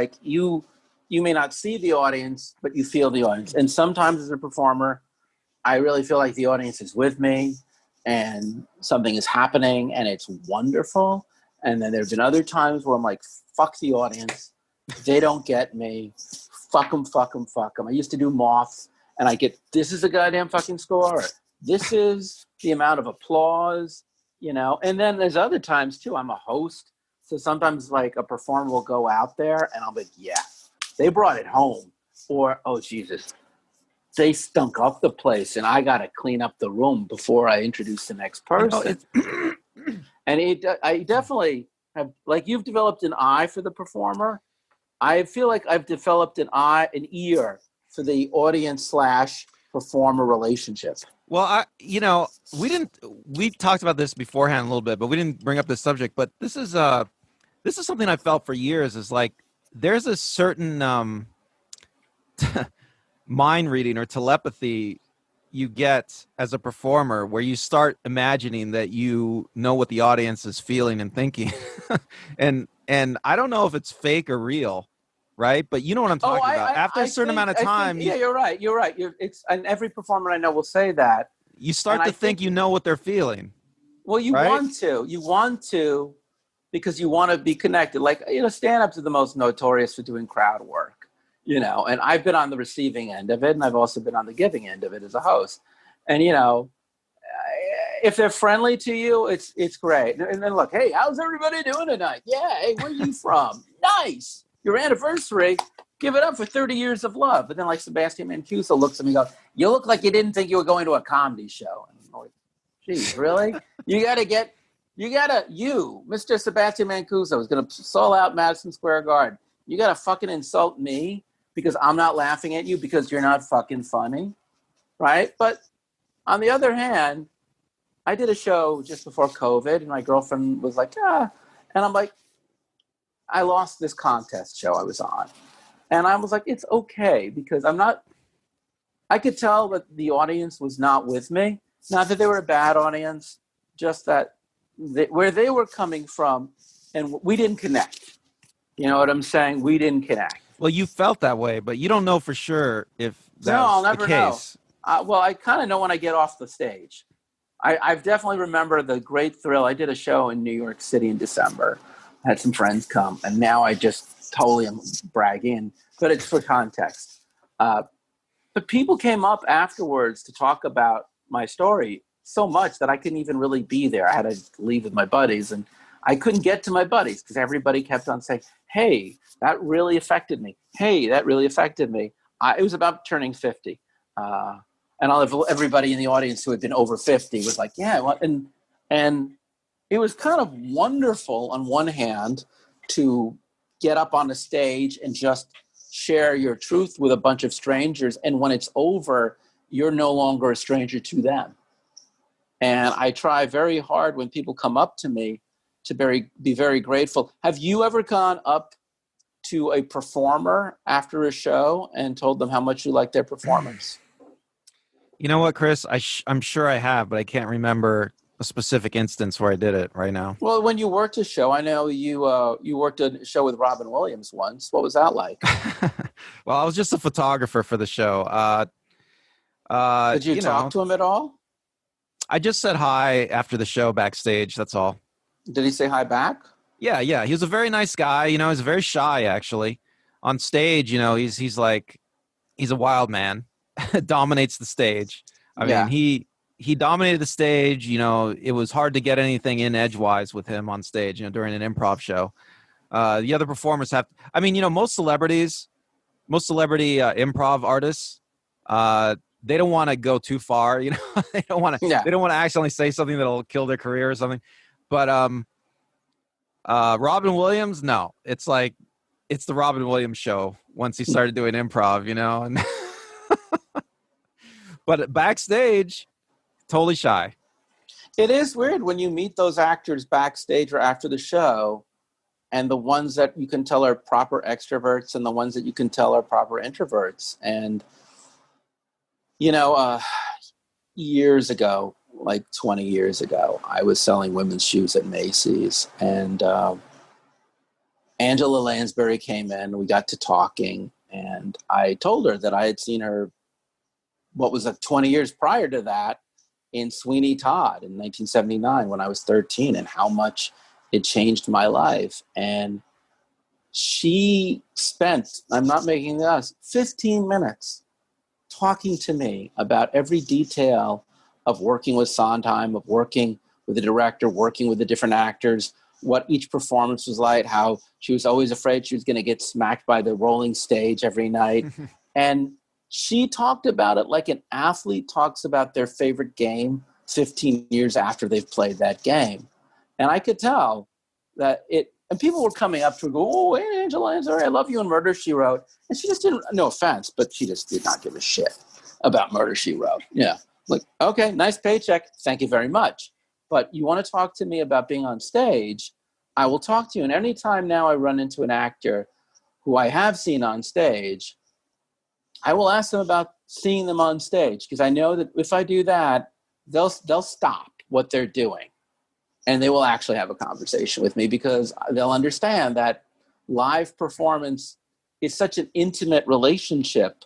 Speaker 1: may not see the audience, but you feel the audience. And sometimes as a performer, I really feel like the audience is with me and something is happening and it's wonderful. And then there's been other times where I'm like, fuck the audience. They don't get me. Fuck them, fuck them, fuck them. I used to do Moths, and I get, this is a goddamn fucking score. Or, this is the amount of applause, And then there's other times, too. I'm a host. So sometimes, like, a performer will go out there, and I'll be like, yeah, they brought it home. Or, oh, Jesus, they stunk up the place, and I got to clean up the room before I introduce the next person. And I definitely have, like, you've developed an eye for the performer. I feel like I've developed an ear for the audience/performer relationship.
Speaker 2: Well, we talked about this beforehand a little bit, but we didn't bring up this subject. But this is something I felt for years, is like, there's a certain mind reading or telepathy you get as a performer where you start imagining that you know what the audience is feeling and thinking. and I don't know if it's fake or real, right? But you know what I'm talking about. After a certain amount of time.
Speaker 1: You're right. And every performer I know will say that.
Speaker 2: You start to think you know what they're feeling.
Speaker 1: Well, you want to, because you want to be connected. Like, stand-ups are the most notorious for doing crowd work, and I've been on the receiving end of it, and I've also been on the giving end of it as a host. And, if they're friendly to you, it's great. And then look, hey, how's everybody doing tonight? Yeah, hey, where are you from? Nice. Your anniversary. Give it up for 30 years of love. But then, like, Sebastian Mancuso looks at me and goes, you look like you didn't think you were going to a comedy show. And I'm like, geez, really? You, Mr. Sebastian Mancuso, is going to sell out Madison Square Garden. You got to fucking insult me because I'm not laughing at you because you're not fucking funny, right? But on the other hand, I did a show just before COVID, and my girlfriend was like, and I'm like, I lost this contest show I was on. And I was like, it's okay, because I could tell that the audience was not with me. Not that they were a bad audience, just that where they were coming from, and we didn't connect. You know what I'm saying? We didn't connect.
Speaker 2: Well, you felt that way, but you don't know for sure if that's the case.
Speaker 1: Well, I kind of know when I get off the stage. I've definitely remember the great thrill. I did a show in New York City in December. I had some friends come, and now I just totally am bragging, but it's for context. But people came up afterwards to talk about my story so much that I couldn't even really be there. I had to leave with my buddies, and I couldn't get to my buddies because everybody kept on saying, hey, that really affected me. Hey, that really affected me. It was about turning 50. And everybody in the audience who had been over 50 was like, yeah. And it was kind of wonderful on one hand to get up on a stage and just share your truth with a bunch of strangers. And when it's over, you're no longer a stranger to them. And I try very hard when people come up to me to be very grateful. Have you ever gone up to a performer after a show and told them how much you like their performance?
Speaker 2: You know what, Chris? I'm sure I have, but I can't remember a specific instance where I did it right now.
Speaker 1: Well, when you worked a show, I know you worked a show with Robin Williams once. What was that like?
Speaker 2: Well, I was just a photographer for the show.
Speaker 1: Did you talk to him at all?
Speaker 2: I just said hi after the show backstage. That's all.
Speaker 1: Did he say hi back?
Speaker 2: Yeah. He was a very nice guy. He's very shy, actually. On stage, he's a wild man. Dominates the stage. I mean, he dominated the stage. It was hard to get anything in edgewise with him on stage, during an improv show. The other performers most celebrity improv artists, they don't want to go too far. They don't want to accidentally say something that'll kill their career or something. But Robin Williams, no, it's like, it's the Robin Williams show once he started doing improv, and but backstage, totally shy.
Speaker 1: It is weird when you meet those actors backstage or after the show, and the ones that you can tell are proper extroverts and the ones that you can tell are proper introverts. And, years ago, like 20 years ago, I was selling women's shoes at Macy's, and Angela Landsbury came in. We got to talking, and I told her that I had seen her, 20 years prior to that, in Sweeney Todd in 1979 when I was 13, and how much it changed my life. And she spent, I'm not making this, 15 minutes talking to me about every detail of working with Sondheim, of working with the director, working with the different actors, what each performance was like, how she was always afraid she was going to get smacked by the rolling stage every night. And she talked about it like an athlete talks about their favorite game 15 years after they've played that game. And I could tell that and people were coming up to her, go, oh, hey, Angela, sorry, I love you in Murder, She Wrote. And she just didn't, no offense, but she just did not give a shit about Murder, She Wrote. Yeah. Like, okay, nice paycheck. Thank you very much. But you want to talk to me about being on stage, I will talk to you. And anytime now I run into an actor who I have seen on stage, I will ask them about seeing them on stage, because I know that if I do that, they'll stop what they're doing and they will actually have a conversation with me, because they'll understand that live performance is such an intimate relationship.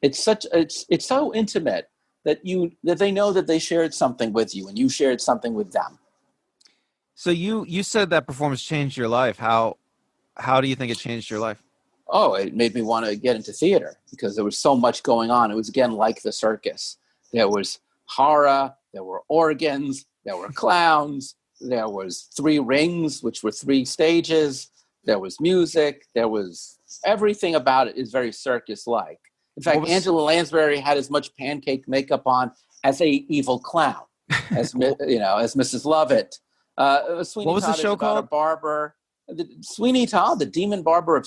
Speaker 1: It's so intimate that they know that they shared something with you and you shared something with them.
Speaker 2: So you said that performance changed your life. How do you think it changed your life?
Speaker 1: Oh, it made me want to get into theater because there was so much going on. It was, again, like the circus. There was horror, there were organs, there were clowns, there was 3 rings, which were 3 stages, there was music, there was everything about it is very circus-like. In fact, Angela Lansbury had as much pancake makeup on as a evil clown, as Mrs. Lovett. Sweeney
Speaker 2: what was
Speaker 1: Todd
Speaker 2: the show
Speaker 1: is about
Speaker 2: called?
Speaker 1: A barber. Sweeney Todd, the demon barber of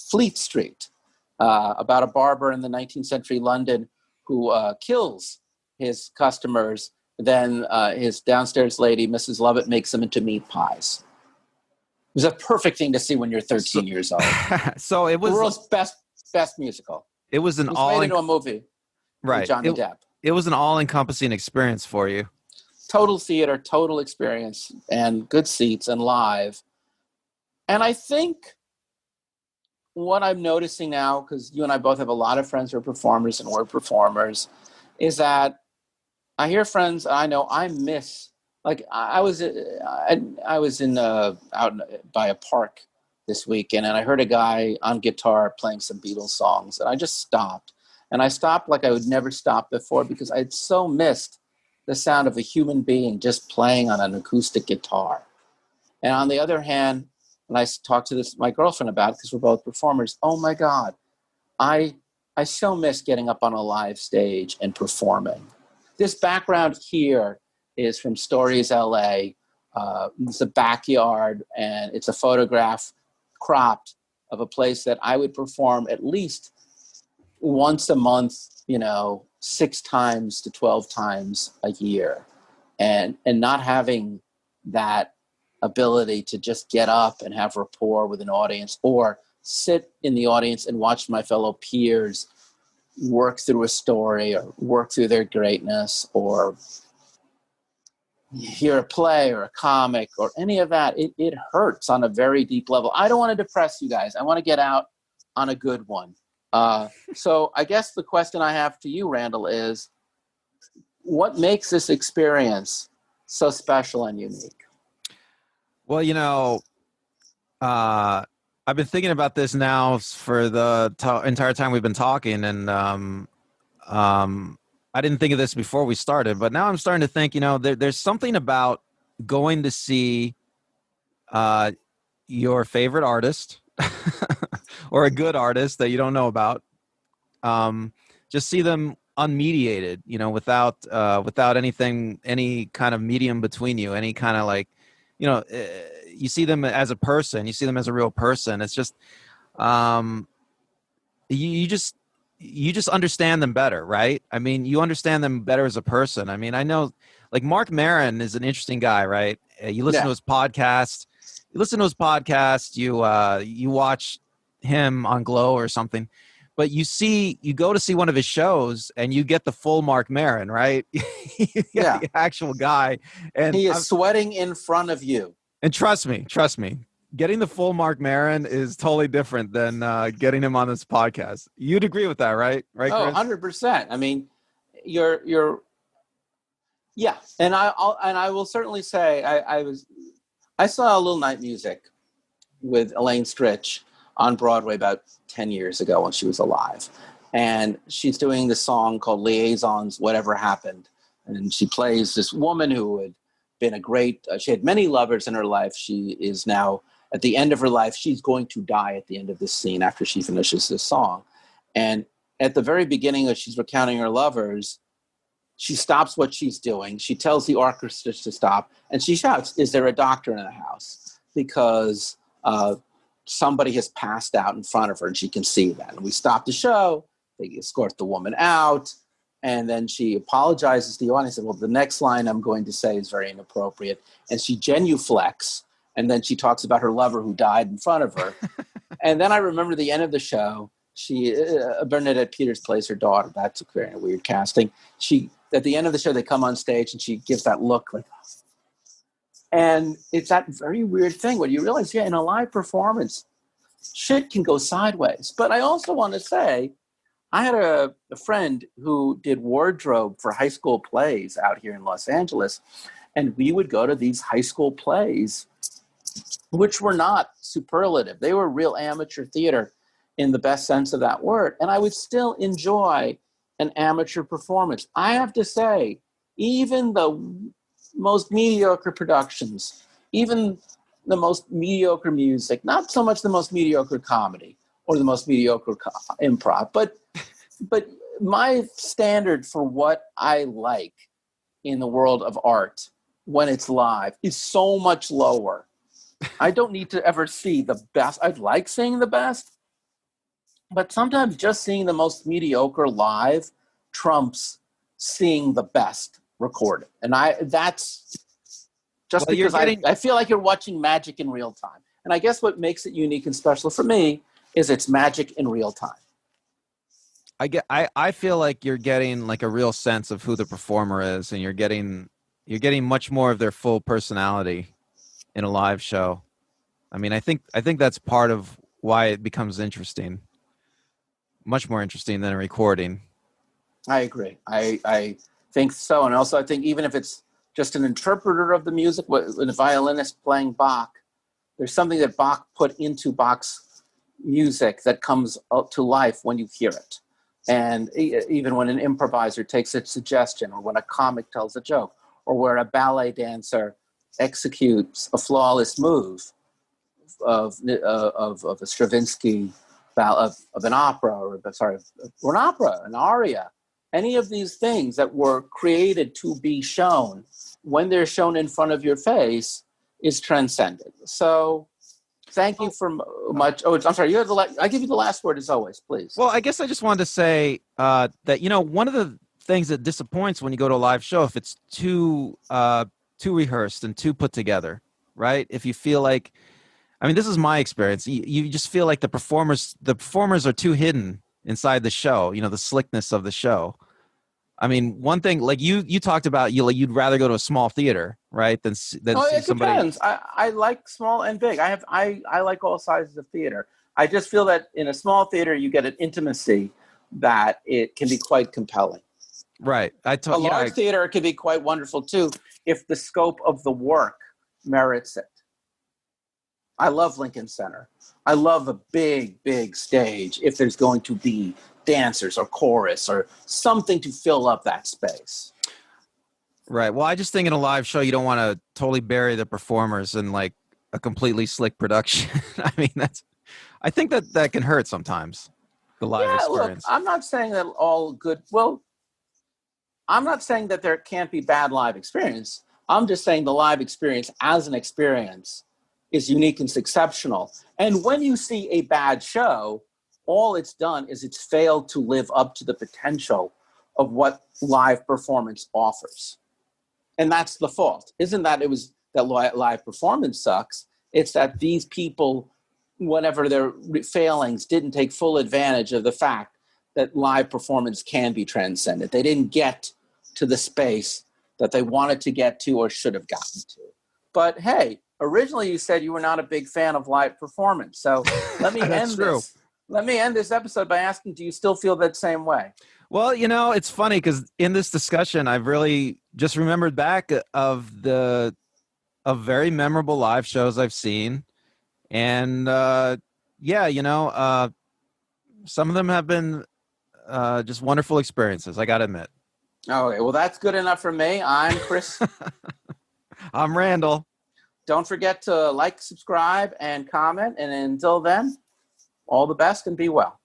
Speaker 1: Fleet Street, about a barber in the 19th century London who kills his customers. Then his downstairs lady, Mrs. Lovett, makes them into meat pies. It was a perfect thing to see when you're 13 years old.
Speaker 2: So it was
Speaker 1: the world's best musical.
Speaker 2: It was
Speaker 1: made into a movie,
Speaker 2: right?
Speaker 1: With Johnny Depp.
Speaker 2: It was an all-encompassing experience for you.
Speaker 1: Total theater, total experience, and good seats and live. And I think what I'm noticing now, because you and I both have a lot of friends who are performers and we're performers, is that I hear friends I know I miss. Like I was in out by a park this weekend, and I heard a guy on guitar playing some Beatles songs, and I just stopped. And I stopped like I would never stop before because I had so missed the sound of a human being just playing on an acoustic guitar. And on the other hand, when I talked to my girlfriend about it, because we're both performers, oh my God, I so miss getting up on a live stage and performing. This background here is from Stories LA. It's a backyard, and it's a photograph cropped of a place that I would perform at least once a month, 6 times to 12 times a year. And not having that ability to just get up and have rapport with an audience, or sit in the audience and watch my fellow peers work through a story or work through their greatness, or hear a play or a comic or any of that, it hurts on a very deep level. I don't want to depress you guys. I want to get out on a good one. So I guess the question I have to you, Randall, is what makes this experience so special and unique?
Speaker 2: Well, I've been thinking about this now for the entire time we've been talking, and I didn't think of this before we started, but now I'm starting to think, there's something about going to see your favorite artist or a good artist that you don't know about. Just see them unmediated, without anything, any kind of medium between you, any kind of like, you see them as a person, you see them as a real person. It's just, you just understand them better, right? I mean, you understand them better as a person. I mean, I know, like, Marc Maron is an interesting guy, right? You listen to his podcast. You watch him on Glow or something, but you go to see one of his shows and you get the full Marc Maron, right? The actual guy, and
Speaker 1: he is sweating in front of you.
Speaker 2: And trust me, getting the full Marc Maron is totally different than getting him on this podcast. You'd agree with that, right? Right,
Speaker 1: Chris? 100%. I mean, you're yeah. And I will certainly say I saw a Little Night Music with Elaine Stritch on Broadway about 10 years ago when she was alive. And she's doing this song called Liaisons, Whatever Happened. And she plays this woman who had been she had many lovers in her life. She is now at the end of her life. She's going to die at the end of this scene after she finishes this song. And at the very beginning, as she's recounting her lovers, she stops what she's doing. She tells the orchestra to stop, and she shouts, "Is there a doctor in the house?" Because somebody has passed out in front of her, and she can see that. And we stop the show. They escort the woman out. And then she apologizes to the audience and said, well, the next line I'm going to say is very inappropriate. And she genuflects. And then she talks about her lover who died in front of her. And then I remember the end of the show. Bernadette Peters plays her daughter. That's a very weird casting. At the end of the show, they come on stage and she gives that look like, and it's that very weird thing when you realize, in a live performance, shit can go sideways. But I also want to say, I had a friend who did wardrobe for high school plays out here in Los Angeles, and we would go to these high school plays, which were not superlative. They were real amateur theater in the best sense of that word, and I would still enjoy an amateur performance. I have to say, even the most mediocre productions, even the most mediocre music, not so much the most mediocre comedy or the most mediocre improv, but my standard for what I like in the world of art when it's live is so much lower. I don't need to ever see the best. I'd like seeing the best, but sometimes just seeing the most mediocre live trumps seeing the best recorded. And that's just because I feel like you're watching magic in real time. And I guess what makes it unique and special for me is it's magic in real time.
Speaker 2: I feel like you're getting like a real sense of who the performer is, and you're getting much more of their full personality in a live show. I mean, I think that's part of why it becomes interesting, much more interesting than a recording.
Speaker 1: I agree. I think so. And also I think even if it's just an interpreter of the music, with a violinist playing Bach, there's something that Bach put into Bach's music that comes up to life when you hear it. And even when an improviser takes a suggestion, or when a comic tells a joke, or where a ballet dancer executes a flawless move of a Stravinsky, of an opera, or an aria, any of these things that were created to be shown, when they're shown in front of your face, is transcendent. So thank you for much. Oh, I'm sorry. I give you the last word as always, please.
Speaker 2: Well, I guess I just wanted to say that, one of the things that disappoints when you go to a live show, if it's too rehearsed and too put together, right? If you feel like, this is my experience. You just feel like the performers are too hidden inside the show, the slickness of the show. One thing, like you talked about, you'd rather go to a small theater, right? Than see
Speaker 1: it
Speaker 2: somebody.
Speaker 1: Depends. I like small and big. I like all sizes of theater. I just feel that in a small theater, you get an intimacy that it can be quite compelling.
Speaker 2: Right.
Speaker 1: A large theater can be quite wonderful too, if the scope of the work merits it. I love Lincoln Center. I love a big, big stage if there's going to be dancers or chorus or something to fill up that space.
Speaker 2: Right. Well, I just think in a live show, you don't want to totally bury the performers in like a completely slick production. I think that can hurt sometimes, the live experience.
Speaker 1: Look, I'm not saying that all good. Well, I'm not saying that there can't be bad live experience. I'm just saying the live experience as an experience is unique and exceptional. And when you see a bad show, all it's done is it's failed to live up to the potential of what live performance offers. And that's the fault. Isn't that it was that live performance sucks? It's that these people, whatever their failings, didn't take full advantage of the fact that live performance can be transcended. They didn't get to the space that they wanted to get to or should have gotten to. But hey, originally you said you were not a big fan of live performance. So let me end this. Let me end this episode by asking, do you still feel that same way?
Speaker 2: Well, it's funny because in this discussion, I've really just remembered back of very memorable live shows I've seen. And some of them have been just wonderful experiences, I got to admit.
Speaker 1: Okay, well, that's good enough for me. I'm Chris.
Speaker 2: I'm Randall.
Speaker 1: Don't forget to like, subscribe, and comment. And until then, all the best and be well.